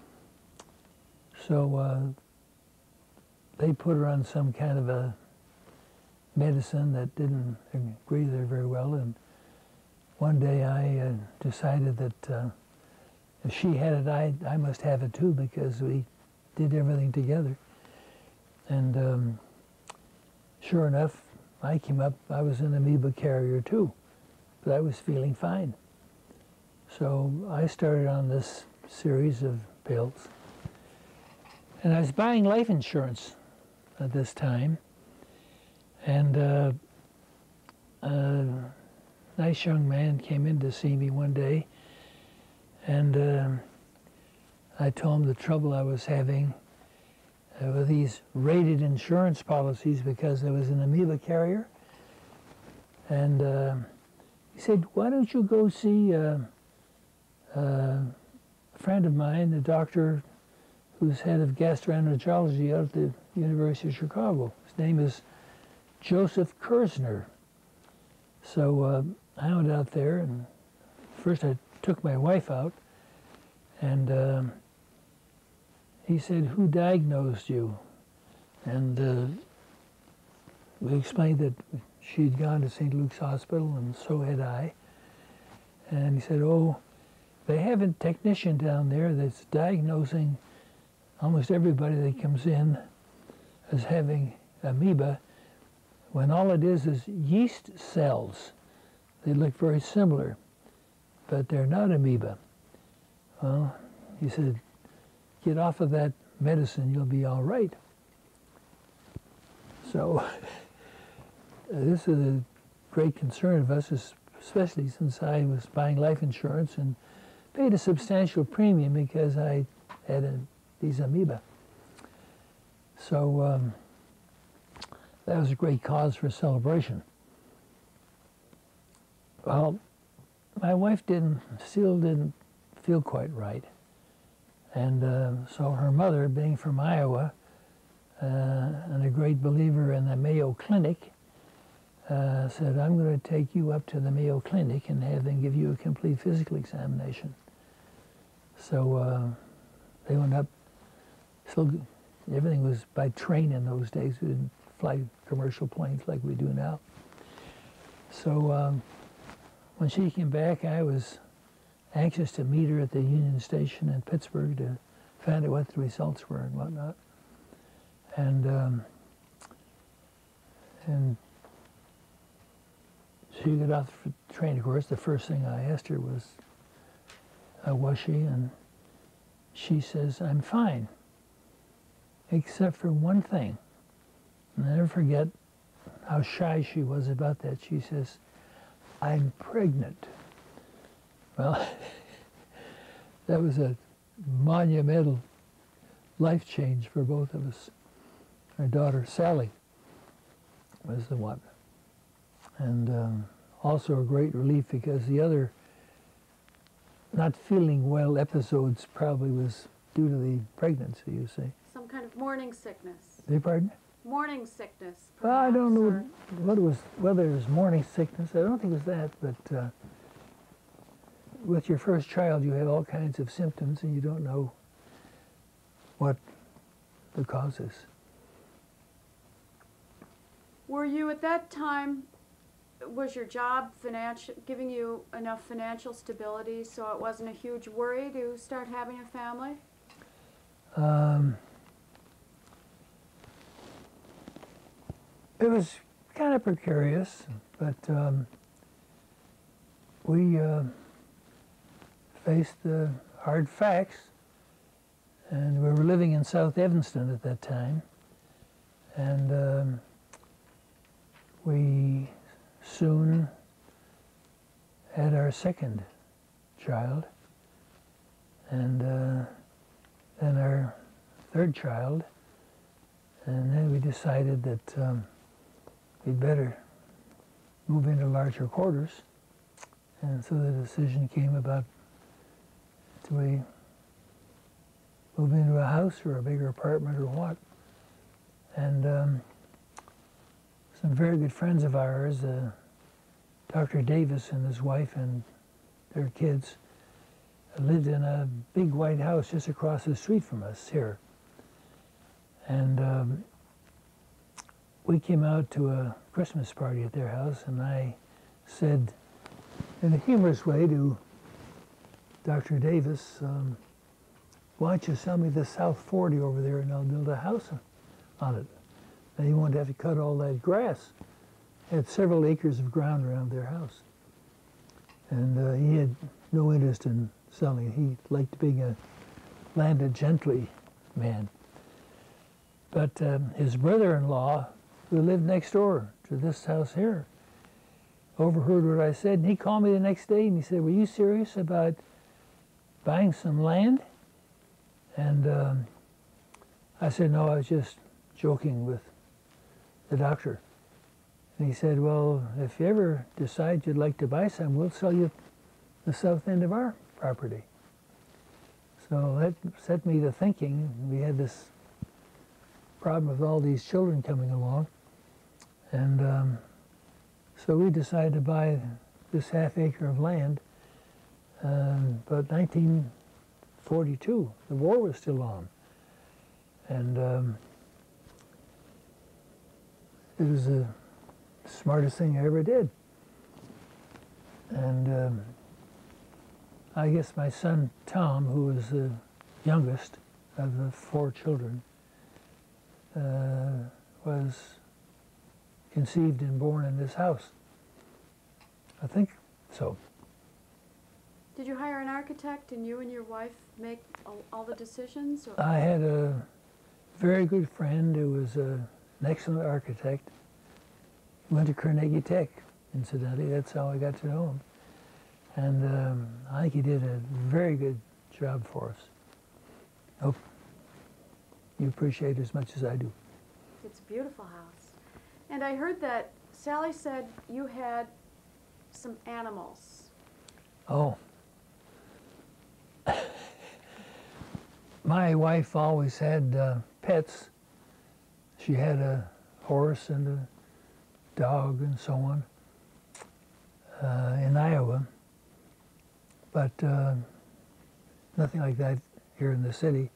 so they put her on some kind of a medicine that didn't agree with her very well. And one day I decided that if she had it, I must have it too, because we did everything together. And sure enough, I came up, I was an amoeba carrier too, but I was feeling fine. So I started on this series of pills. And I was buying life insurance at this time. And a nice young man came in to see me one day, And I told him the trouble I was having with these rated insurance policies because I was an amoeba carrier. And he said, why don't you go see a friend of mine, the doctor who's head of gastroenterology out at the University of Chicago. His name is Joseph Kersner. So I went out there, and first I took my wife out, and he said, who diagnosed you? And we explained that she'd gone to St. Luke's Hospital, and so had I. And he said, oh, they have a technician down there that's diagnosing almost everybody that comes in as having amoeba, when all it is yeast cells. They look very similar, but they're not amoeba. Well, he said, get off of that medicine, you'll be all right. So this is a great concern of us, especially since I was buying life insurance and paid a substantial premium because I had these amoeba. So that was a great cause for celebration. Well, my wife still didn't feel quite right. And so her mother, being from Iowa, and a great believer in the Mayo Clinic, said, I'm going to take you up to the Mayo Clinic and have them give you a complete physical examination. So they went up. So everything was by train in those days. We didn't fly commercial planes like we do now. So when she came back, I was anxious to meet her at the Union Station in Pittsburgh to find out what the results were and whatnot. And she got off the train, of course. The first thing I asked her was she? And she says, I'm fine, except for one thing. And I'll never forget how shy she was about that. She says, I'm pregnant. Well, that was a monumental life change for both of us. Our daughter, Sally, was the one. And also a great relief because the other not feeling well episodes probably was due to the pregnancy, you see. Some kind of morning sickness. Beg your pardon? Morning sickness, perhaps, well, I don't know what it was, whether it was morning sickness. I don't think it was that, but with your first child, you have all kinds of symptoms, and you don't know what the cause is. Were you at that time, was your job giving you enough financial stability so it wasn't a huge worry to start having a family? It was kind of precarious, but we faced the hard facts, and we were living in South Evanston at that time, and we soon had our second child, and then our third child, and then we decided that we'd better move into larger quarters, and so the decision came about, do we move into a house or a bigger apartment or what? And some very good friends of ours, Dr. Davis and his wife and their kids, lived in a big white house just across the street from us here. And we came out to a Christmas party at their house, and I said in a humorous way to Dr. Davis, why don't you sell me the South 40 over there and I'll build a house on it. And you won't have to cut all that grass. They had several acres of ground around their house. And he had no interest in selling it. He liked being a landed gentry man. But his brother-in-law, who lived next door to this house here, overheard what I said, and he called me the next day and he said, were you serious about buying some land? And I said, no, I was just joking with the doctor. And he said, well, if you ever decide you'd like to buy some, we'll sell you the south end of our property. So that set me to thinking. We had this problem with all these children coming along. And so we decided to buy this half acre of land. But 1942, the war was still on. And it was the smartest thing I ever did. And I guess my son Tom, who was the youngest of the 4 children, was conceived and born in this house. I think so. Did you hire an architect and you and your wife make all the decisions? Or? I had a very good friend who was an excellent architect. He went to Carnegie Tech, incidentally. That's how I got to know him. And I think he did a very good job for us. Hope you appreciate it as much as I do. It's a beautiful house. And I heard that Sally said you had some animals. Oh. My wife always had pets. She had a horse and a dog and so on in Iowa. But nothing like that here in the city.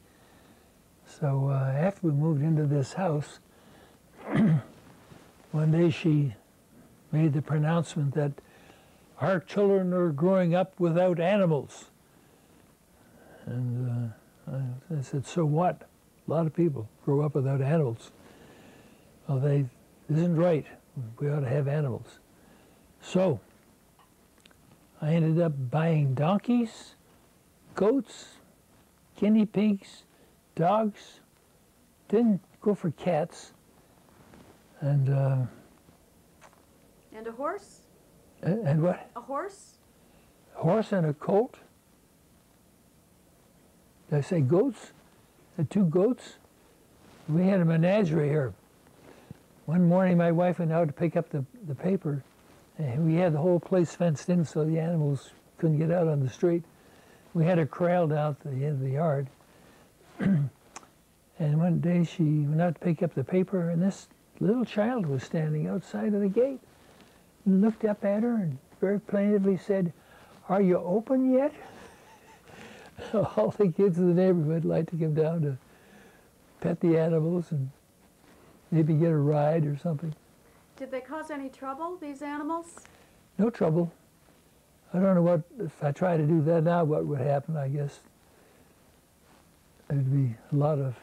So after we moved into this house, one day she made the pronouncement that our children are growing up without animals. And I said, so what? A lot of people grow up without animals. Well, this isn't right. We ought to have animals. So I ended up buying donkeys, goats, guinea pigs, dogs. Didn't go for cats. And a horse? And what? A horse? A horse and a colt. Did I say goats? The 2 goats. We had a menagerie here. One morning my wife went out to pick up the paper, and we had the whole place fenced in so the animals couldn't get out on the street. We had her corralled out at the end of the yard. And one day she went out to pick up the paper, and this little child was standing outside of the gate and looked up at her and very plaintively said, "Are you open yet?" All the kids in the neighborhood like to come down to pet the animals and maybe get a ride or something. Did they cause any trouble, these animals? No trouble. I don't know what, if I try to do that now, what would happen, I guess. There'd be a lot of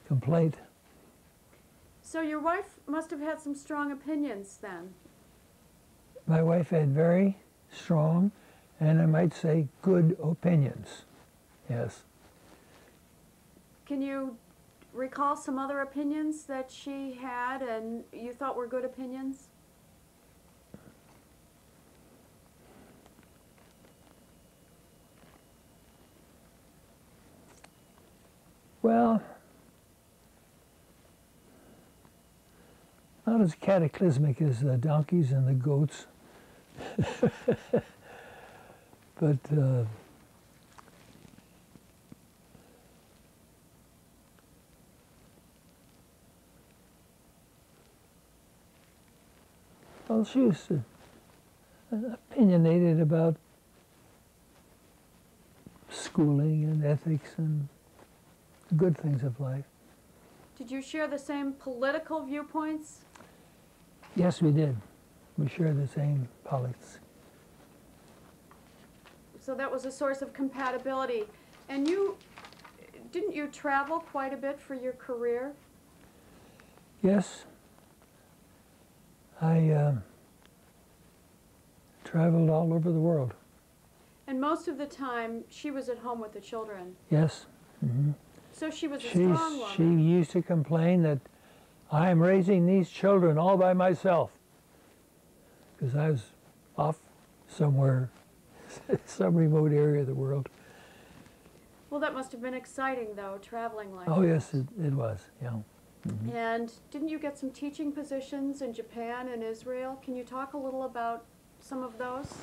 complaint. So your wife must have had some strong opinions then. My wife had very strong, and I might say good opinions, yes. Can you recall some other opinions that she had and you thought were good opinions? Well, not as cataclysmic as the donkeys and the goats. But well, she was opinionated about schooling and ethics and good things of life. Did you share the same political viewpoints? Yes, we did. We shared the same politics. So that was a source of compatibility. And didn't you travel quite a bit for your career? Yes. I traveled all over the world. And most of the time, she was at home with the children. Yes. Mm-hmm. So she was a strong woman. She used to complain that I'm raising these children all by myself, because I was off somewhere, some remote area of the world. Well, that must have been exciting, though, traveling like Oh, that. yes, it was, yeah. Mm-hmm. And didn't you get some teaching positions in Japan and Israel? Can you talk a little about some of those?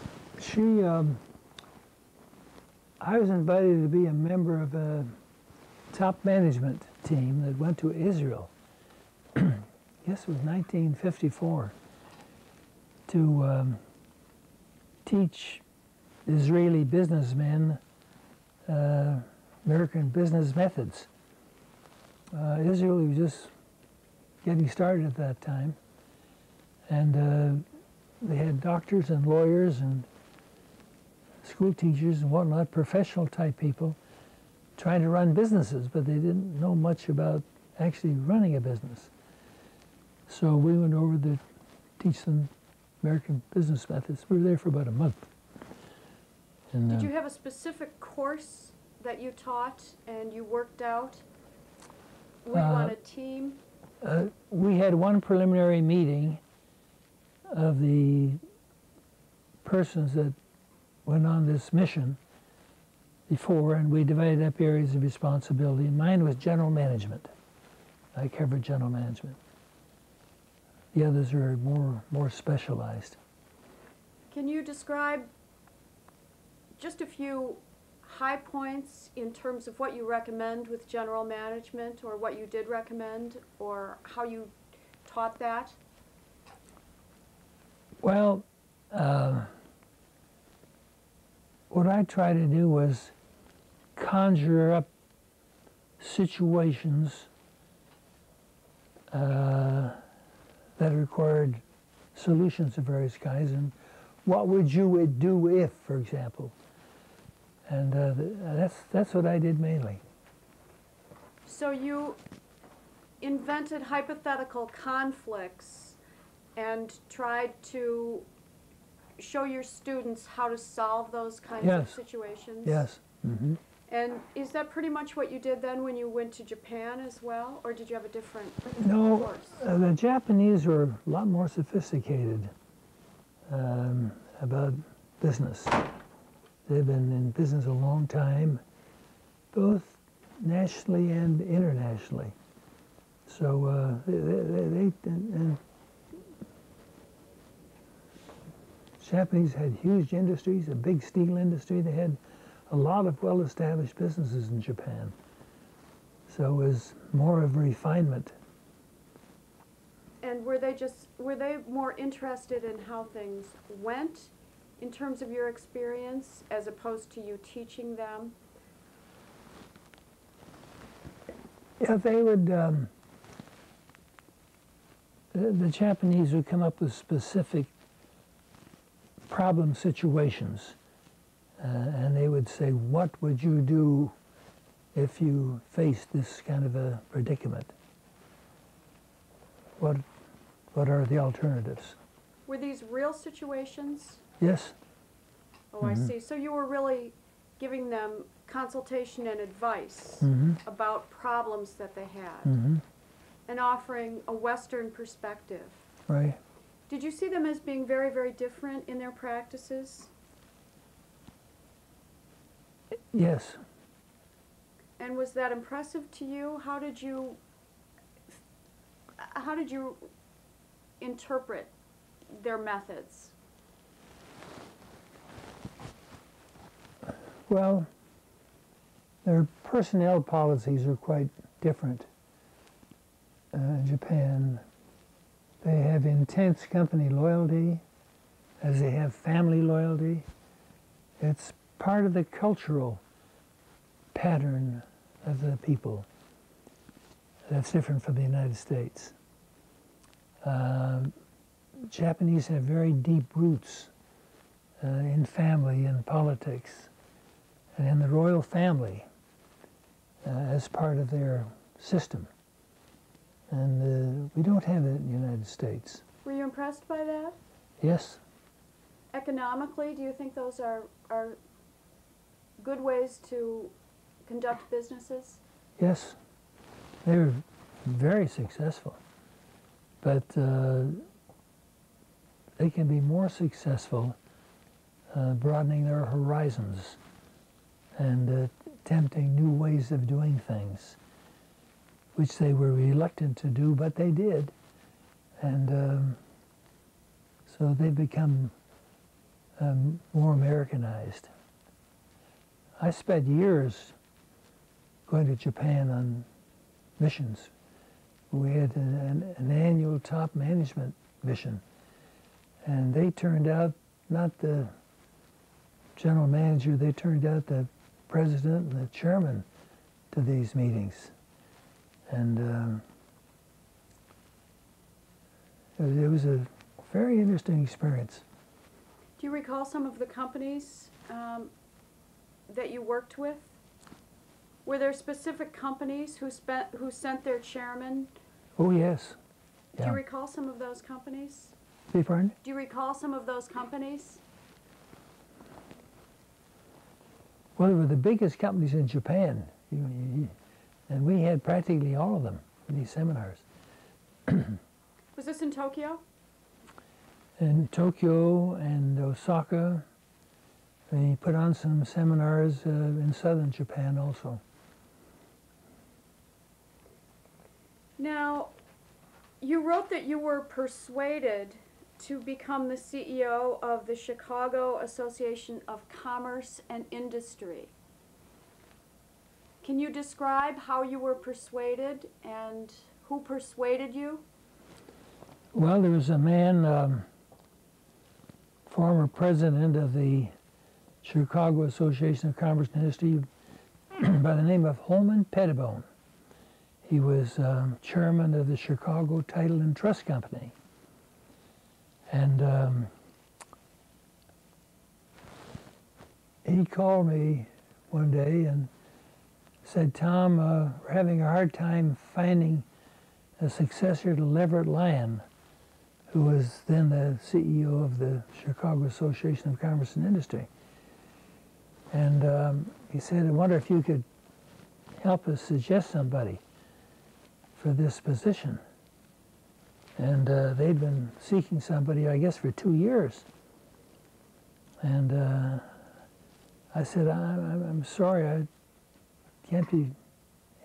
I was invited to be a member of a top management team that went to Israel. Yes, it was 1954, to teach Israeli businessmen American business methods. Israel was just getting started at that time, and they had doctors and lawyers and school teachers and whatnot, professional type people, trying to run businesses, but they didn't know much about actually running a business. So we went over to teach them American business methods. We were there for about a month. And, Did you have a specific course that you taught and you worked out? Were you on a team? We had one preliminary meeting of the persons that went on this mission before, and we divided up areas of responsibility. Mine was general management. I covered general management. The others are more specialized. Can you describe just a few high points in terms of what you recommend with general management, or what you did recommend, or how you taught that? Well, what I tried to do was conjure up situations that required solutions of various kinds, and what would you do if, for example. And that's what I did mainly. So you invented hypothetical conflicts and tried to show your students how to solve those kinds of situations? Yes. Mm-hmm. And is that pretty much what you did then when you went to Japan as well, or did you have a different course? The Japanese were a lot more sophisticated about business. They've been in business a long time, both nationally and internationally. So and Japanese had huge industries, a big steel industry. They had a lot of well-established businesses in Japan. So it was more of a refinement. And were they more interested in how things went in terms of your experience as opposed to you teaching them? Yeah, they would, the Japanese would come up with specific problem situations. And they would say, what would you do if you faced this kind of a predicament? What are the alternatives? Were these real situations? Yes. Oh, I see. So you were really giving them consultation and advice about problems that they had and offering a Western perspective. Right. Did you see them as being very, very different in their practices? Yes. And was that impressive to you? How did you interpret their methods? Well, their personnel policies are quite different. In Japan, they have intense company loyalty, as they have family loyalty. It's part of the cultural pattern of the people that's different from the United States. Japanese have very deep roots in family and politics and in the royal family as part of their system. And we don't have it in the United States. Were you impressed by that? Yes. Economically, do you think those are good ways to conduct businesses? Yes. They were very successful. But they can be more successful broadening their horizons and attempting new ways of doing things, which they were reluctant to do, but they did. And so they've become more Americanized. I spent years going to Japan on missions. We had an annual top management mission, and they turned out, not the general manager, they turned out the president and the chairman to these meetings. And it was a very interesting experience. Do you recall some of the companies that you worked with? Were there specific companies who sent their chairman? Oh, yes. Do you recall some of those companies? Beg your pardon? Do you recall some of those companies? Well, they were the biggest companies in Japan, and we had practically all of them in these seminars. Was this in Tokyo? In Tokyo and Osaka. They put on some seminars in southern Japan also. Now, you wrote that you were persuaded to become the CEO of the Chicago Association of Commerce and Industry. Can you describe how you were persuaded and who persuaded you? Well, there was a man, former president of the Chicago Association of Commerce and Industry by the name of Holman Pettibone. He was chairman of the Chicago Title and Trust Company. And he called me one day and said, "Tom, we're having a hard time finding a successor to Leverett Lyon, who was then the CEO of the Chicago Association of Commerce and Industry." And he said, "I wonder if you could help us suggest somebody for this position." And they'd been seeking somebody, I guess, for 2 years. And I said, I'm sorry, I can't be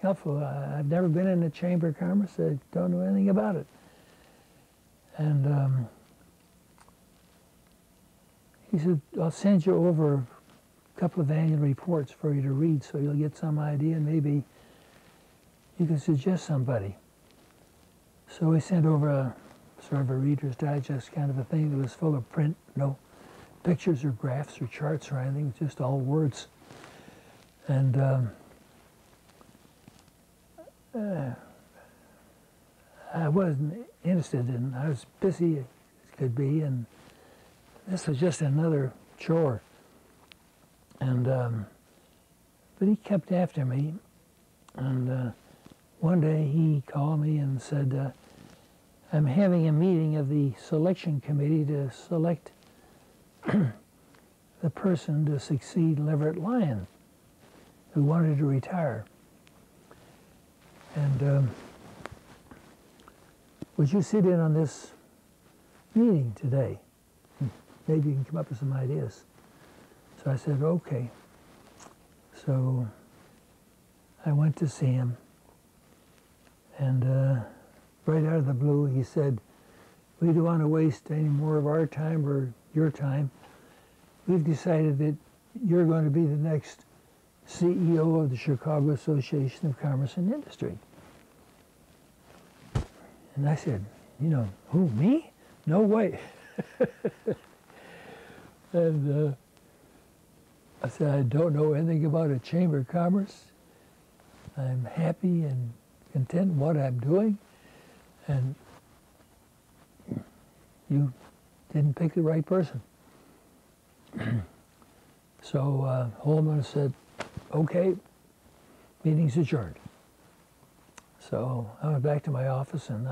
helpful. I've never been in the Chamber of Commerce. I don't know anything about it. And he said, "I'll send you over a couple of annual reports for you to read so you'll get some idea, and maybe you can suggest somebody." So he sent over a sort of a Reader's Digest kind of a thing that was full of print, no pictures or graphs or charts or anything, just all words. And I wasn't interested in, I was busy as could be, and this was just another chore. And but he kept after me, and one day he called me and said, "I'm having a meeting of the selection committee to select the person to succeed Leverett Lyon, who wanted to retire. And would you sit in on this meeting today? Maybe you can come up with some ideas." So I said, "Okay." So I went to see him. And right out of the blue, he said, "We don't want to waste any more of our time or your time. We've decided that you're going to be the next CEO of the Chicago Association of Commerce and Industry." And I said, "Who, me? No way." And I said, "I don't know anything about a Chamber of Commerce. I'm happy and content in what I'm doing, and you didn't pick the right person." So Holman said, "Okay, meeting's adjourned." So I went back to my office, and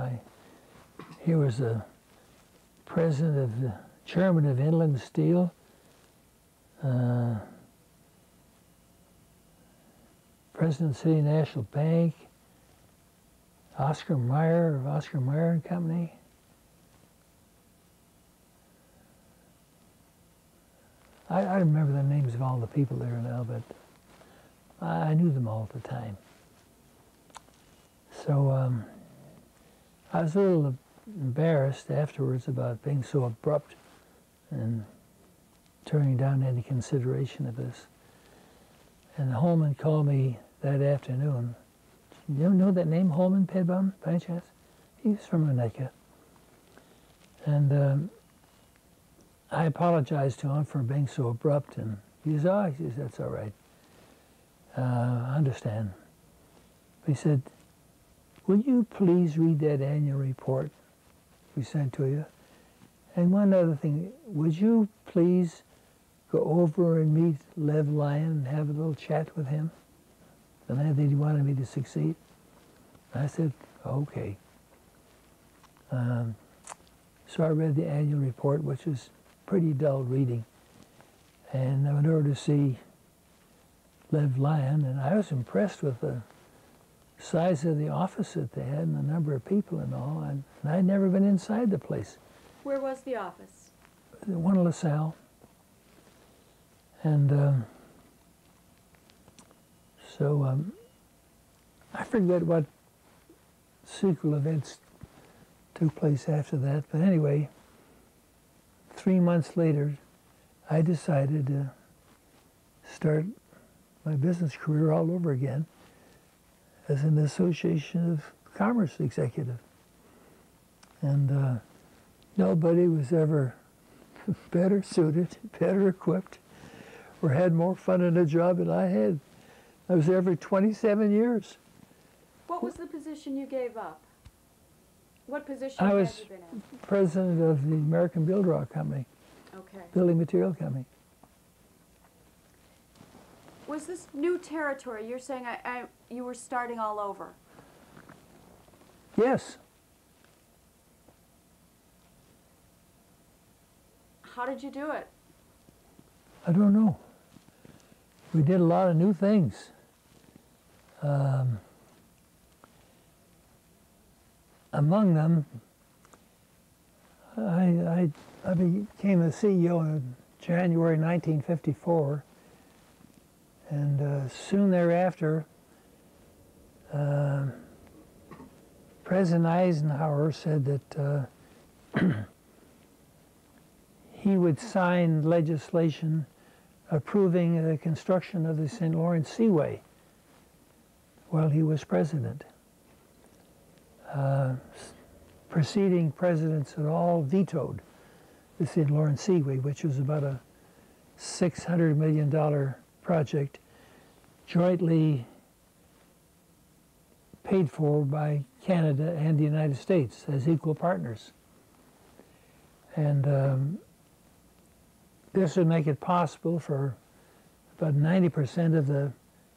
here was the president of the chairman of Inland Steel, president of City National Bank, Oscar Mayer of Oscar Mayer and Company. I don't remember the names of all the people there now, but I knew them all at the time. So I was a little embarrassed afterwards about being so abrupt and turning down any consideration of this. And Holman called me that afternoon. You know that name, Holman Pedbaum, by any chance? He's from Winnetka. And I apologized to him for being so abrupt, and he said, oh, he says, that's all right. I understand. But he said, will you please read that annual report we sent to you? And one other thing, would you please go over and meet Lev Lyon and have a little chat with him? And I think he wanted me to succeed. I said, okay. So I read the annual report, which was pretty dull reading. And I went over to see Lev Lyon, and I was impressed with the size of the office that they had and the number of people and all. And I'd never been inside the place. Where was the office? One in LaSalle. And so I forget what sequel events took place after that. But anyway, 3 months later, I decided to start my business career all over again as an Association of Commerce executive. And nobody was ever better suited, better equipped, or had more fun in a job than I had. I was there for 27 years. What was the position you gave up? What position I had was you been in? president of the American Build Rock Company, Okay. building material company. Was this new territory? You're saying you were starting all over. Yes. How did you do it? I don't know. We did a lot of new things. Among them, I became a CEO in January 1954, and soon thereafter, President Eisenhower said that he would sign legislation approving the construction of the St. Lawrence Seaway while he was president. Preceding presidents had all vetoed the St. Lawrence Seaway, which was about a $600 million project jointly paid for by Canada and the United States as equal partners. And this would make it possible for about 90% of the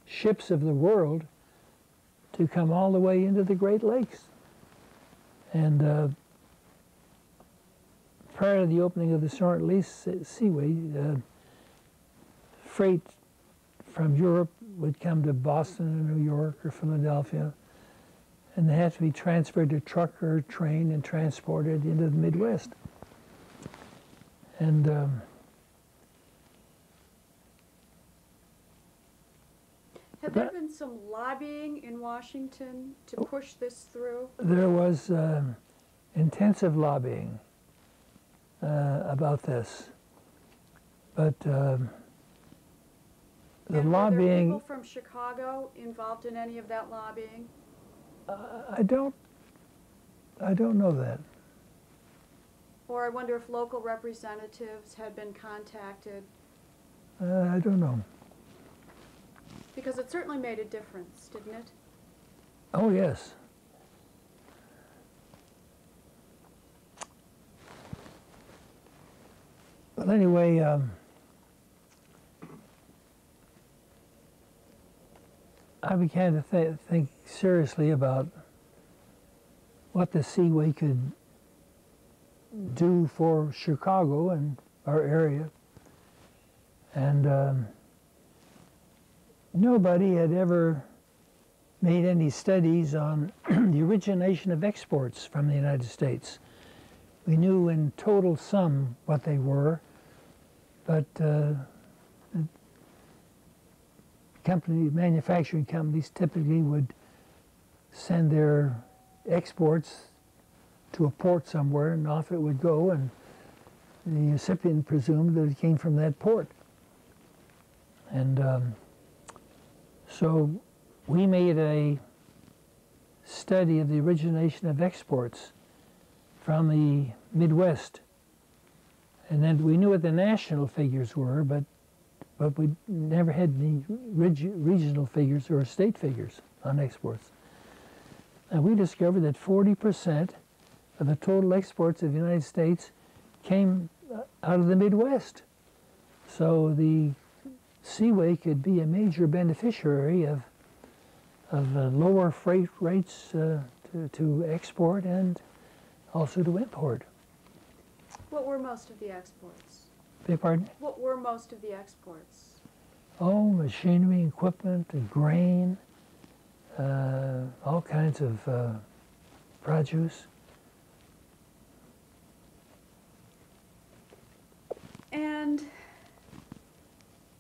ships of the world to come all the way into the Great Lakes. And prior to the opening of the St. Lawrence Seaway, freight from Europe would come to Boston or New York or Philadelphia, and they had to be transferred to truck or train and transported into the Midwest. And had there been some lobbying in Washington to push this through? there was intensive lobbying about this, but the And lobbying. Were there people from Chicago involved in any of that lobbying? I don't know that. Or I wonder if local representatives had been contacted, I don't know. because it certainly made a difference, didn't it? Oh yes. Well, anyway, I began to think seriously about what the Seaway could do for Chicago and our area. And nobody had ever made any studies on the origination of exports from the United States. We knew in total sum what they were, but manufacturing companies typically would send their exports to a port somewhere, and off it would go, and the recipient presumed that it came from that port. And so we made a study of the origination of exports from the Midwest. And then we knew what the national figures were, but we never had any regional figures or state figures on exports. And we discovered that 40% of the total exports of the United States came out of the Midwest. So the Seaway could be a major beneficiary of lower freight rates to export and also to import. What were most of the exports? Beg your pardon? What were most of the exports? Oh, machinery, equipment, grain, all kinds of produce. And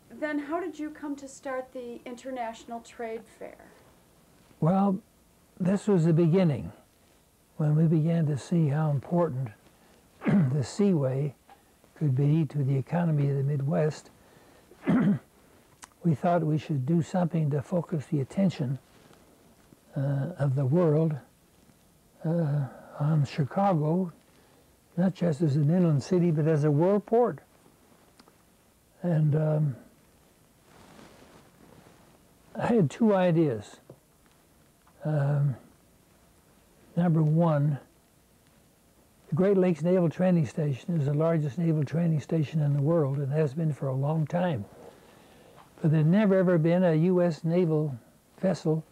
then how did you come to start the International Trade Fair? Well, this was the beginning when we began to see how important the Seaway could be to the economy of the Midwest. We thought we should do something to focus the attention of the world on Chicago, not just as an inland city, but as a world port. And I had two ideas. Number one, the Great Lakes Naval Training Station is the largest naval training station in the world and has been for a long time. But there'd never ever been a U.S. naval vessel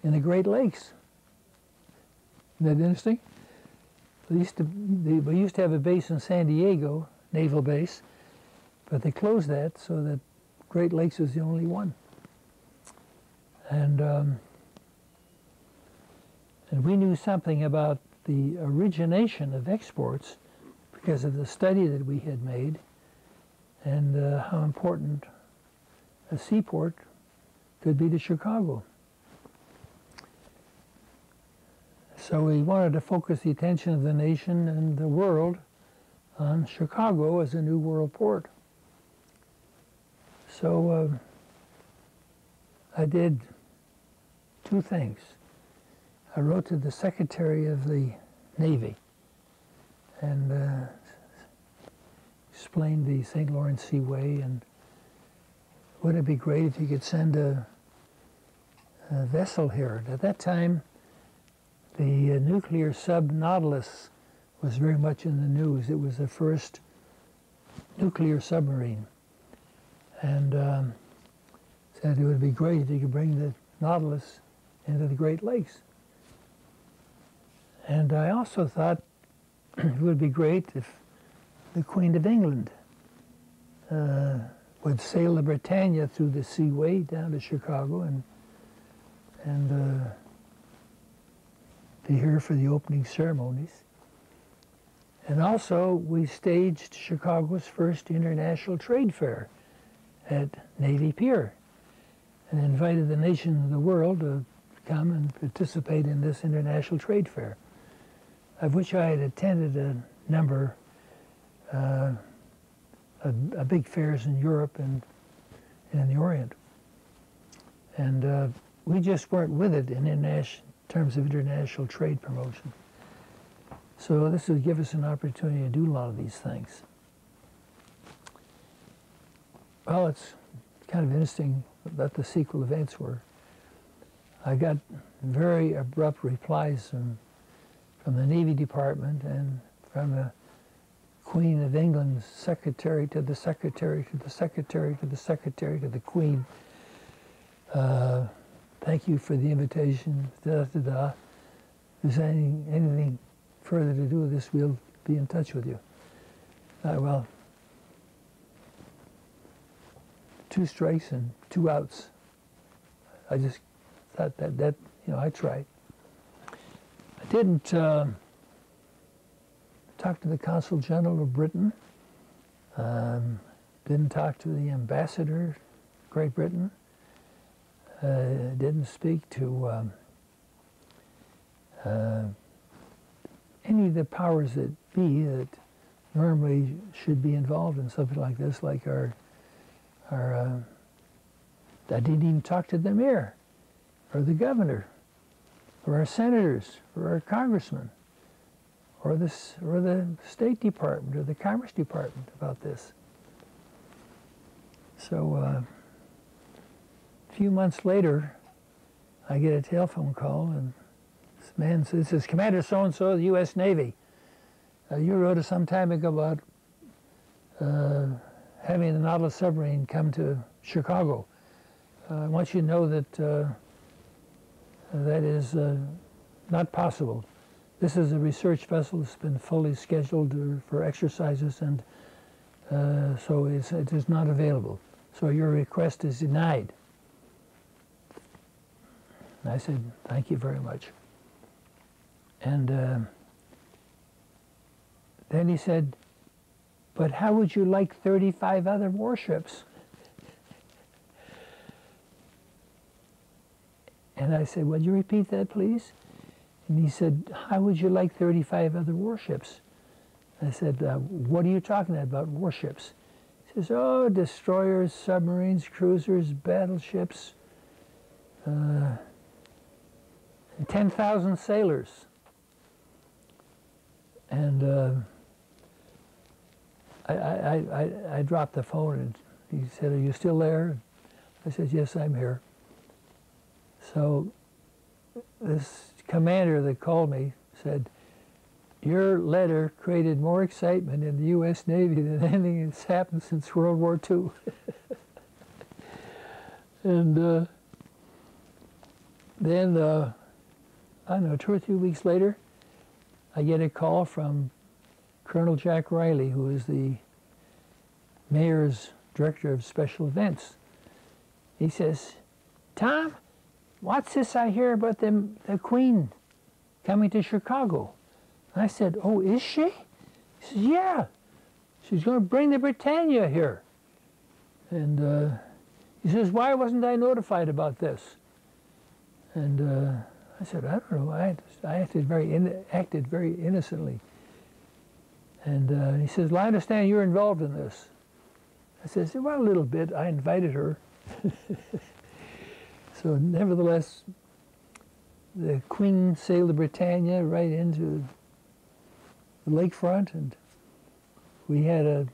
in the Great Lakes. Isn't that interesting? We used to have a base in San Diego, naval base, but they closed that so that Great Lakes was the only one. And we knew something about the origination of exports because of the study that we had made and how important a seaport could be to Chicago. So we wanted to focus the attention of the nation and the world on Chicago as a new world port. So I did two things. I wrote to the Secretary of the Navy and explained the St. Lawrence Seaway, and would it be great if you could send a vessel here. At that time, the nuclear sub Nautilus was very much in the news. It was the first nuclear submarine. And said it would be great if you could bring the Nautilus into the Great Lakes. And I also thought it would be great if the Queen of England would sail the Britannia through the Seaway down to Chicago and be here for the opening ceremonies. And also, we staged Chicago's first international trade fair at Navy Pier and invited the nations of the world to come and participate in this international trade fair, of which I had attended a number of big fairs in Europe and in the Orient. And we just weren't with it in terms of international trade promotion. So this would give us an opportunity to do a lot of these things. Well, it's kind of interesting what the sequel events were. I got very abrupt replies from the Navy Department and from the Queen of England's secretary to the secretary to the secretary to the secretary to the Queen. Thank you for the invitation. Da, da, da. If there's anything further to do with this, we'll be in touch with you. Well, 2 strikes and 2 outs. I just thought that I tried. I didn't talk to the Consul General of Britain. Didn't talk to the Ambassador, Great Britain. didn't speak to any of the powers that be that normally should be involved in something like this, like our I didn't even talk to the mayor, or the governor, or our senators, or our congressmen, or the State Department, or the Commerce Department about this. So a few months later, I get a telephone call, and this man says, "This is Commander so-and-so of the U.S. Navy. You wrote us some time ago about having the Nautilus submarine come to Chicago. I want you to know that that is not possible. This is a research vessel that's been fully scheduled for exercises, and so it is not available. So your request is denied." And I said, "Thank you very much." And then he said, "But how would you like 35 other warships?" And I said, "Would you repeat that, please?" And he said, "How would you like 35 other warships?" I said, "What are you talking about, warships?" He says, "Oh, destroyers, submarines, cruisers, battleships, 10,000 sailors." And I dropped the phone, and he said, "Are you still there?" I said, "Yes, I'm here." So this commander that called me said, "Your letter created more excitement in the U.S. Navy than anything that's happened since World War II." And then, I don't know, 2 or 3 weeks later, I get a call from Colonel Jack Riley, who is the mayor's director of special events. He says, "Tom, what's this I hear about the Queen coming to Chicago?" And I said, "Oh, is she?" He says, "Yeah, she's going to bring the Britannia here." And he says, "Why wasn't I notified about this?" And I said, "I don't know. I acted very innocently." And he says, "Well, I understand you're involved in this." I said, "Well, a little bit. I invited her." So nevertheless, the Queen sailed the Britannia right into the lakefront, and we had a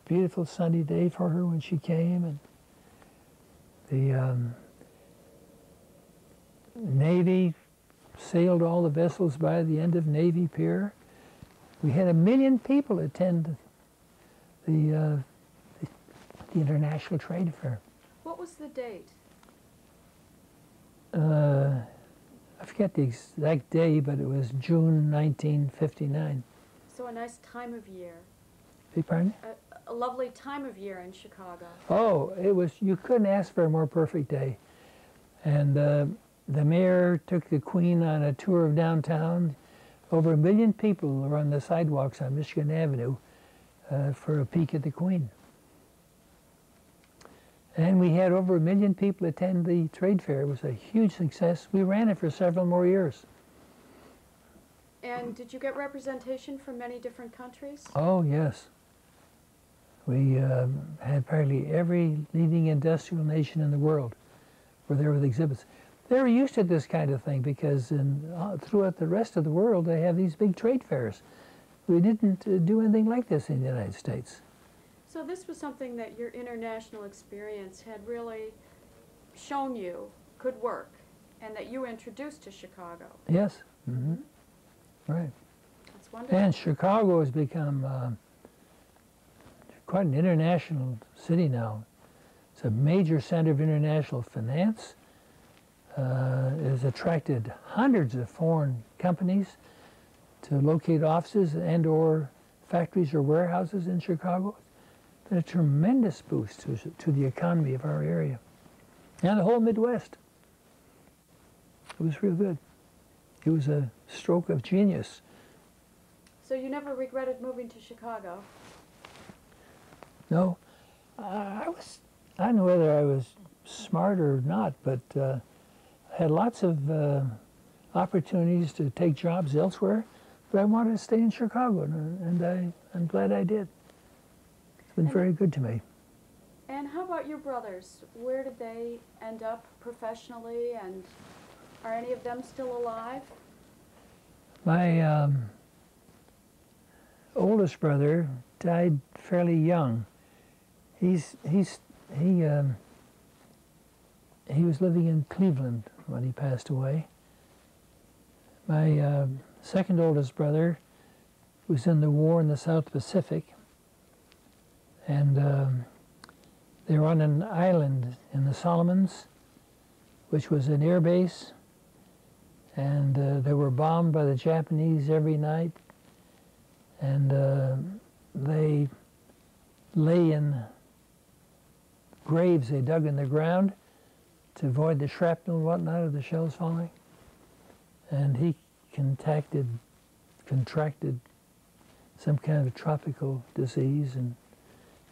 beautiful sunny day for her when she came. And the Navy sailed all the vessels by the end of Navy Pier. We had 1 million people attend the International Trade Fair. What was the date? I forget the exact day, but it was June 1959. So a nice time of year. Beg your pardon? A lovely time of year in Chicago. Oh, it was, you couldn't ask for a more perfect day. And the mayor took the Queen on a tour of downtown. Over 1 million people were on the sidewalks on Michigan Avenue for a peek at the Queen. And we had over 1 million people attend the trade fair. It was a huge success. We ran it for several more years. And did you get representation from many different countries? Oh, yes. We had practically every leading industrial nation in the world were there with exhibits. They were used to this kind of thing because throughout the rest of the world they have these big trade fairs. We didn't do anything like this in the United States. So this was something that your international experience had really shown you could work, and that you introduced to Chicago. Yes. Mm-hmm. Right. That's wonderful. And Chicago has become quite an international city now. It's a major center of international finance. It has attracted hundreds of foreign companies to locate offices and or factories or warehouses in Chicago. It's been a tremendous boost to the economy of our area and the whole Midwest. It was real good. It was a stroke of genius. So you never regretted moving to Chicago? No, I don't know whether I was smart or not, but I had lots of opportunities to take jobs elsewhere, but I wanted to stay in Chicago, and I'm glad I did. It's been very good to me. And how about your brothers? Where did they end up professionally, and are any of them still alive? My oldest brother died fairly young. He was living in Cleveland when he passed away. My second oldest brother was in the war in the South Pacific, and they were on an island in the Solomons, which was an air base, and they were bombed by the Japanese every night, and they lay in graves they dug in the ground to avoid the shrapnel and whatnot of the shells falling. And he contracted some kind of tropical disease and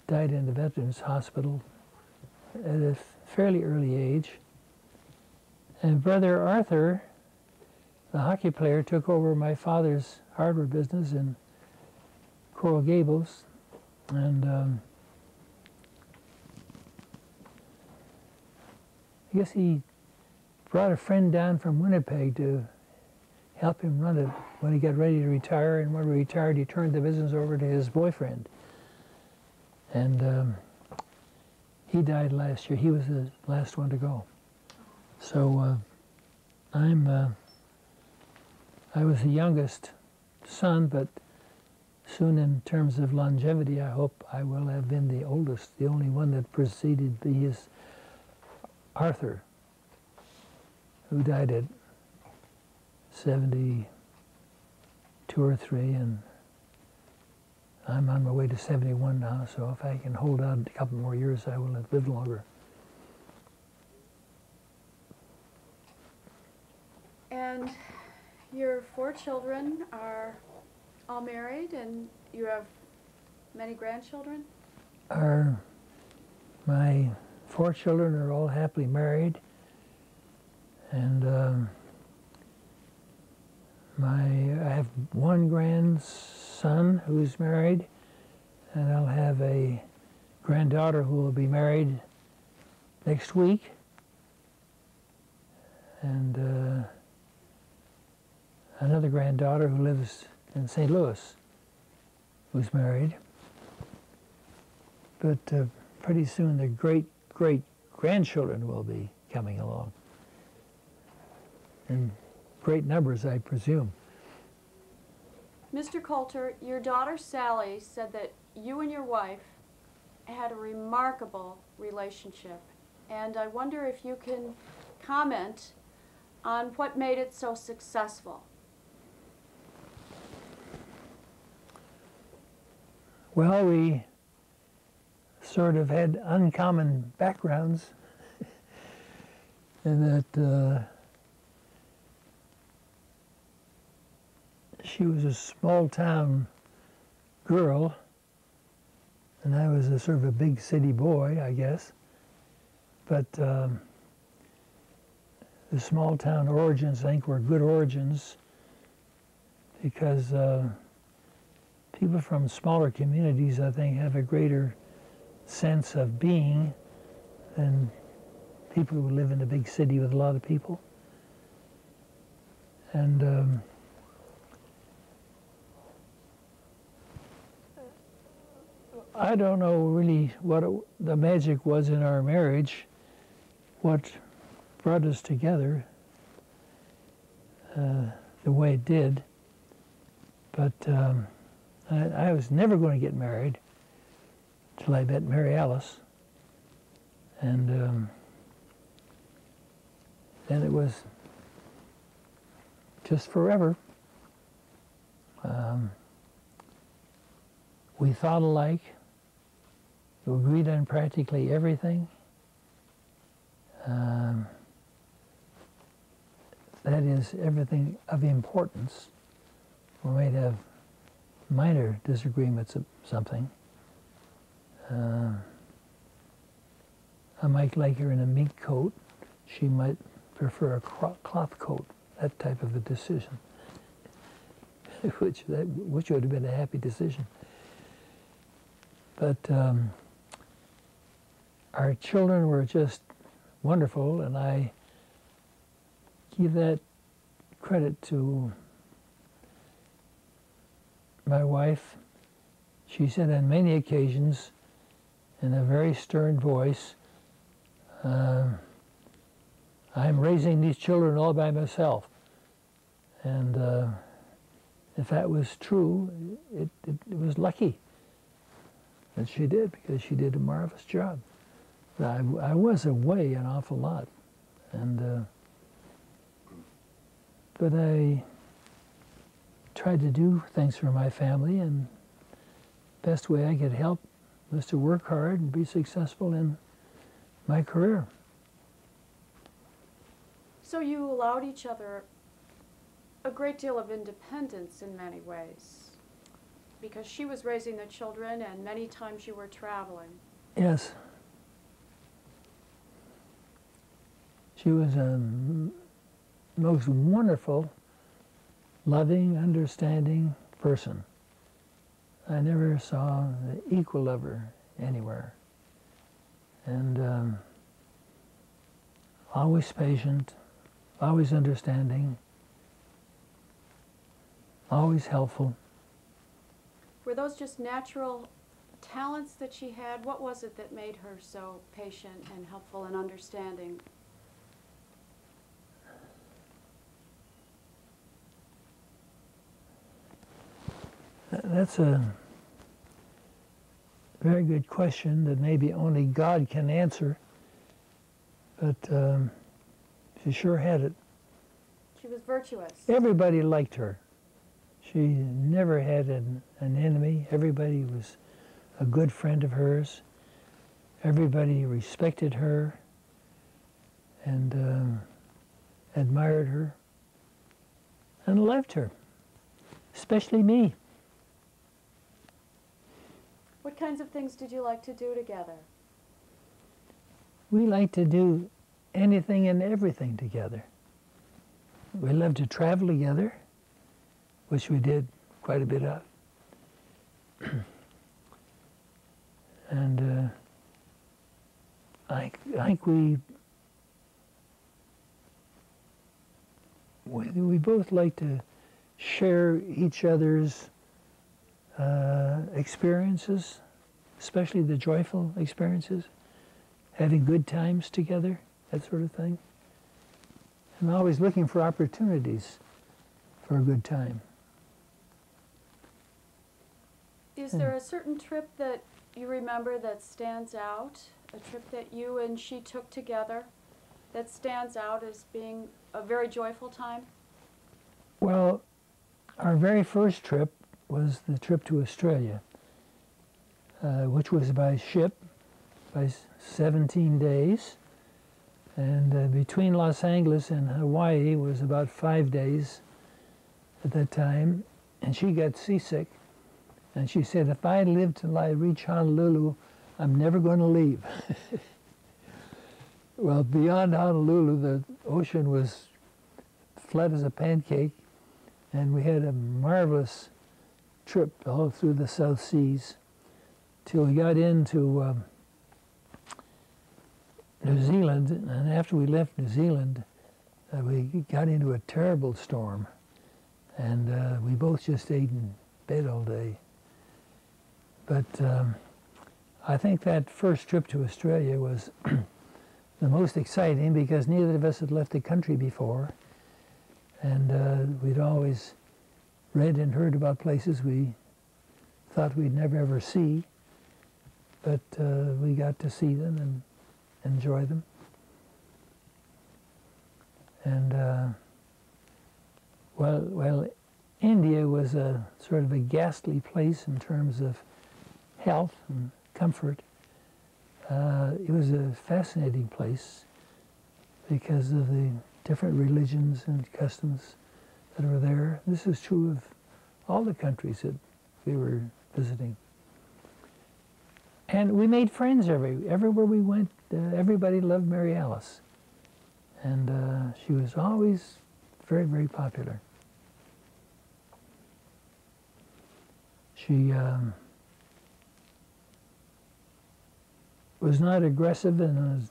died in the Veterans Hospital at a fairly early age. And Brother Arthur, the hockey player, took over my father's hardware business in Coral Gables, and I guess he brought a friend down from Winnipeg to help him run it when he got ready to retire, and when he retired he turned the business over to his boyfriend. And he died last year. He was the last one to go. So I was the youngest son, but soon in terms of longevity I hope I will have been the oldest. The only one that preceded me is Arthur, who died at 72 or 3, and I'm on my way to 71 now, so if I can hold out a couple more years, I will have lived longer. And your 4 children are all married, and you have many grandchildren? My 4 children are all happily married, and I have one grandson who's married, and I'll have a granddaughter who will be married next week, and another granddaughter who lives in St. Louis who's married. But pretty soon the great-great-grandchildren will be coming along. In great numbers, I presume. Mr. Coulter, your daughter Sally said that you and your wife had a remarkable relationship, and I wonder if you can comment on what made it so successful. Well, we sort of had uncommon backgrounds in that she was a small-town girl, and I was a sort of a big city boy, I guess. But the small-town origins, I think, were good origins because people from smaller communities, I think, have a greater sense of being than people who live in a big city with a lot of people. And I don't know really what the magic was in our marriage, what brought us together the way it did, but I was never going to get married till I met Mary Alice, and then it was just forever. We thought alike. We agreed on practically everything. That is, everything of importance. We might have minor disagreements of something. I might like her in a mink coat. She might prefer a cloth coat, that type of a decision, which would have been a happy decision. But our children were just wonderful, and I give that credit to my wife. She said on many occasions, in a very stern voice, I'm raising these children all by myself. And if that was true, it was lucky that she did, because she did a marvelous job. But I was away an awful lot. And but I tried to do things for my family, and best way I could help was to work hard and be successful in my career. So you allowed each other a great deal of independence in many ways, because she was raising the children and many times you were traveling. Yes. She was a most wonderful, loving, understanding person. I never saw the equal of her anywhere. And always patient, always understanding, always helpful. Were those just natural talents that she had? What was it that made her so patient and helpful and understanding? That's a very good question that maybe only God can answer, but she sure had it. She was virtuous. Everybody liked her. She never had an enemy. Everybody was a good friend of hers. Everybody respected her and admired her and loved her, especially me. What kinds of things did you like to do together? We liked to do anything and everything together. We loved to travel together, which we did quite a bit of. And I think we both like to share each other's experiences, especially the joyful experiences, having good times together, that sort of thing. And always looking for opportunities for a good time. Is there a certain trip that you remember that stands out? A trip that you and she took together that stands out as being a very joyful time? Well, our very first trip was the trip to Australia, which was by ship, by 17 days. And between Los Angeles and Hawaii was about 5 days at that time. And she got seasick. And she said, if I live till I reach Honolulu, I'm never going to leave. Well, beyond Honolulu, the ocean was flat as a pancake. And we had a marvelous trip all through the South Seas till we got into New Zealand. And after we left New Zealand, we got into a terrible storm. And we both just stayed in bed all day. But I think that first trip to Australia was the most exciting because neither of us had left the country before. And we'd always read and heard about places we thought we'd never ever see. But we got to see them and enjoy them. And well, India was a sort of a ghastly place in terms of health and comfort. It was a fascinating place because of the different religions and customs that were there. This is true of all the countries that we were visiting. And we made friends everywhere we went. Everybody loved Mary Alice. And she was always very, very popular. She was not aggressive in a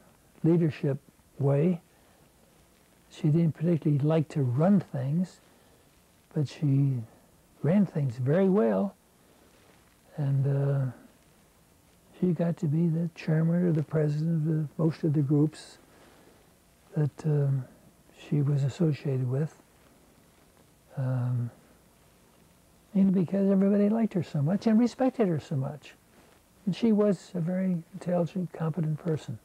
leadership way. She didn't particularly like to run things, but she ran things very well. And she got to be the chairman or the president of most of the groups that she was associated with. And because everybody liked her so much and respected her so much. And she was a very intelligent, competent person.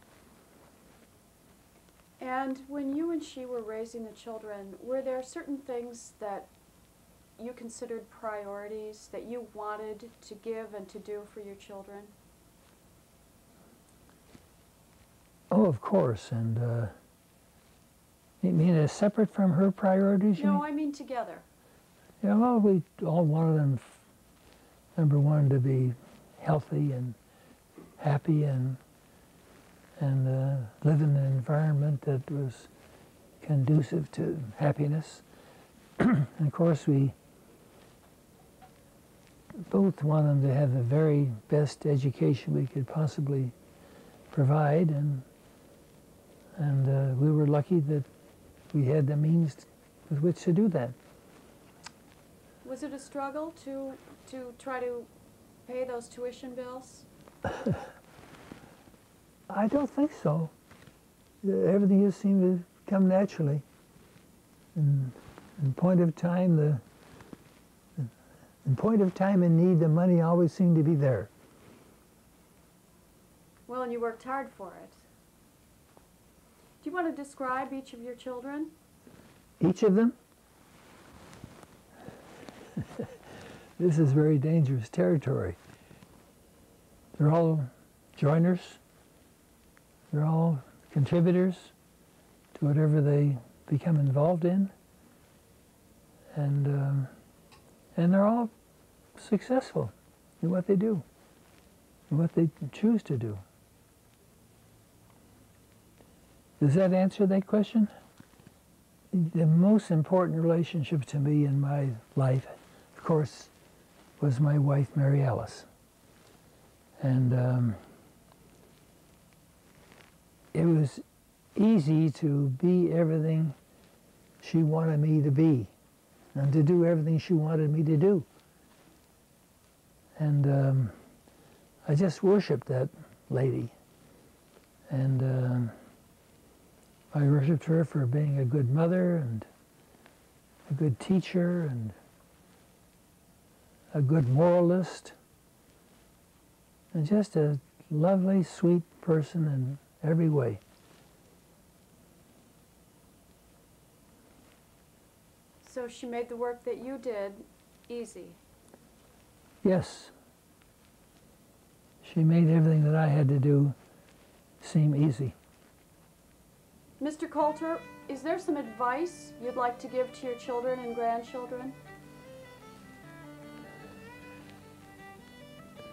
And when you and she were raising the children, were there certain things that you considered priorities that you wanted to give and to do for your children? Oh, of course. And you mean as separate from her priorities? No, I mean together. Yeah, well, we all wanted them, number one, to be healthy and happy and live in an environment that was conducive to happiness. And of course, we both wanted them to have the very best education we could possibly provide, and we were lucky that we had the means with which to do that. Was it a struggle to try to pay those tuition bills? I don't think so. Everything just seemed to come naturally. In point of time, in point of time and need, the money always seemed to be there. Well, and you worked hard for it. Do you want to describe each of your children? Each of them? This is very dangerous territory. They're all joiners. They're all contributors to whatever they become involved in. And they're all successful in what they do, in what they choose to do. Does that answer that question? The most important relationship to me in my life, of course, was my wife, Mary Alice. And it was easy to be everything she wanted me to be and to do everything she wanted me to do. And I just worshiped that lady. And I worshiped her for being a good mother and a good teacher and a good moralist and just a lovely, sweet person in every way. So she made the work that you did easy. Yes. She made everything that I had to do seem easy. Mr. Coulter, is there some advice you'd like to give to your children and grandchildren?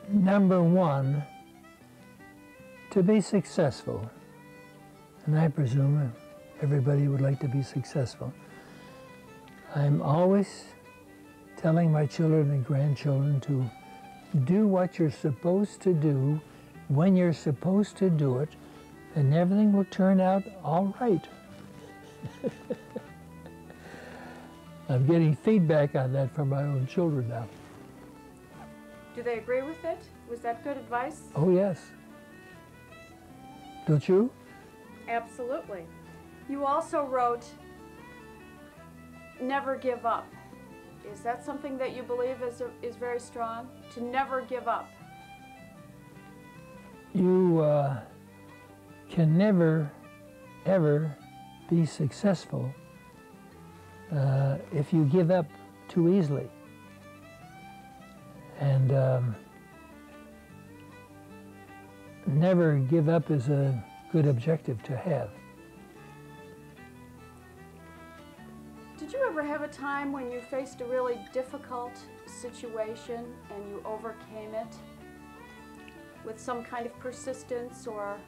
Number one, to be successful, and I presume everybody would like to be successful, I'm always telling my children and grandchildren to do what you're supposed to do when you're supposed to do it, and everything will turn out all right. I'm getting feedback on that from my own children now. Do they agree with it? Was that good advice? Oh, yes. Don't you? Absolutely. You also wrote, never give up. Is that something that you believe is very strong? To never give up. You can never, ever be successful if you give up too easily. And never give up is a good objective to have. Did you ever have a time when you faced a really difficult situation and you overcame it? with some kind of persistence or?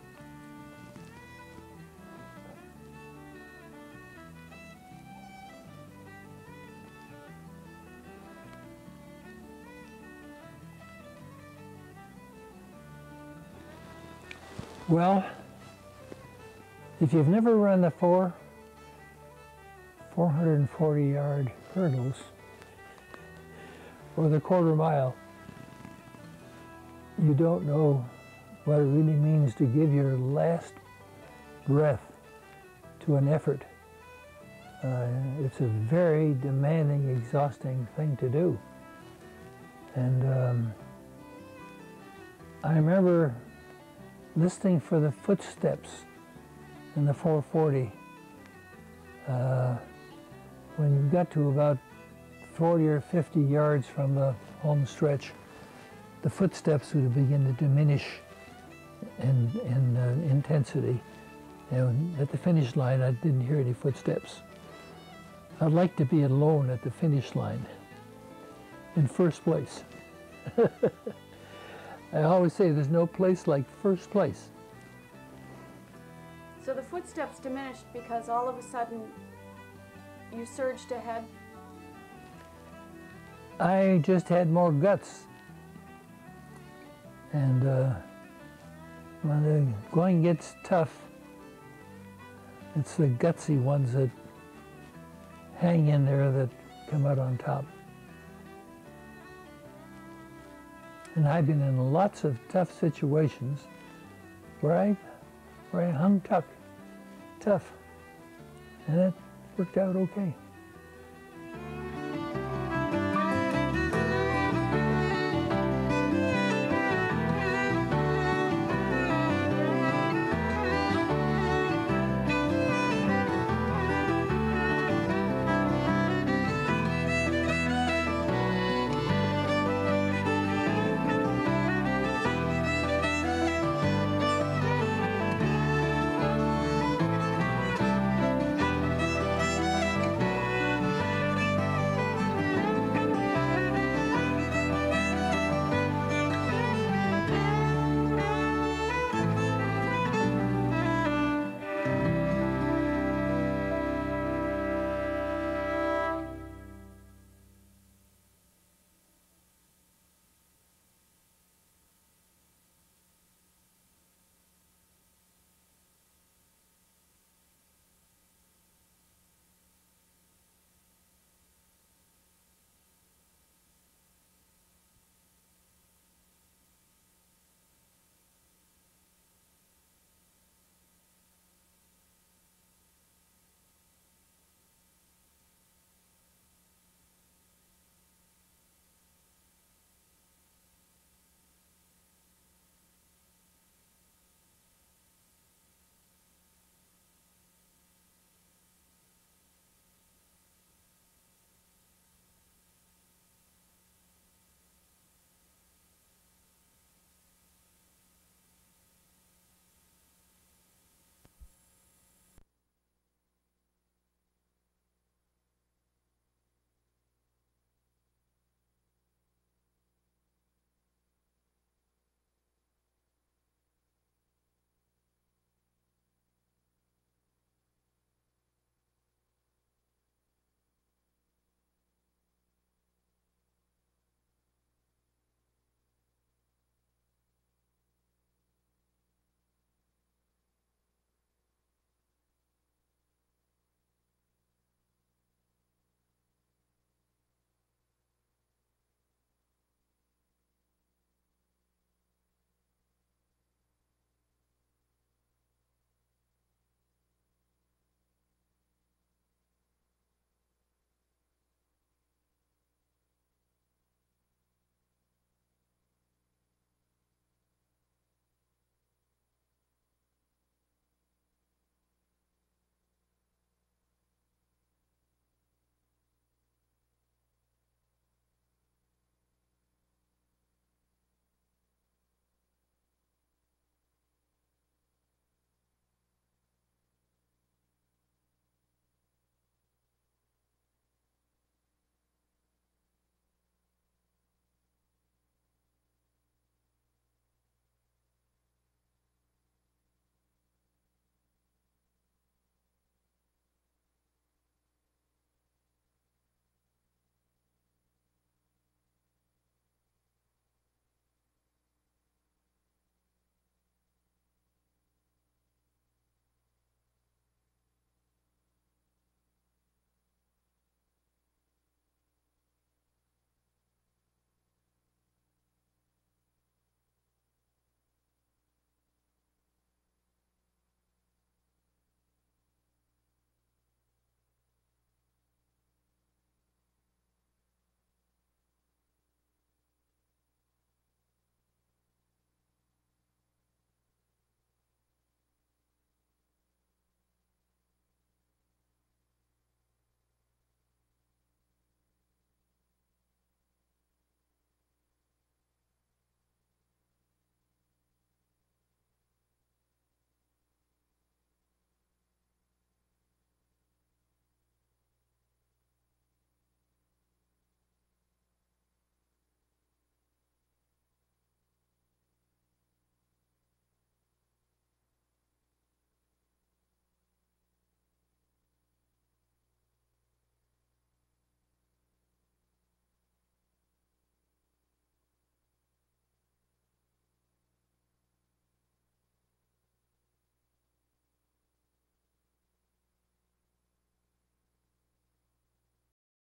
Well, if you've never run the 440-yard hurdles or the quarter mile, you don't know what it really means to give your last breath to an effort. It's a very demanding, exhausting thing to do. And I remember listening for the footsteps in the 440. When you got to about 40 or 50 yards from the home stretch, the footsteps would begin to diminish in intensity. And at the finish line, I didn't hear any footsteps. I'd like to be alone at the finish line, in first place. I always say there's no place like first place. So the footsteps diminished because all of a sudden you surged ahead? I just had more guts. And when the going gets tough, it's the gutsy ones that hang in there that come out on top. And I've been in lots of tough situations where I hung tough, and it worked out okay.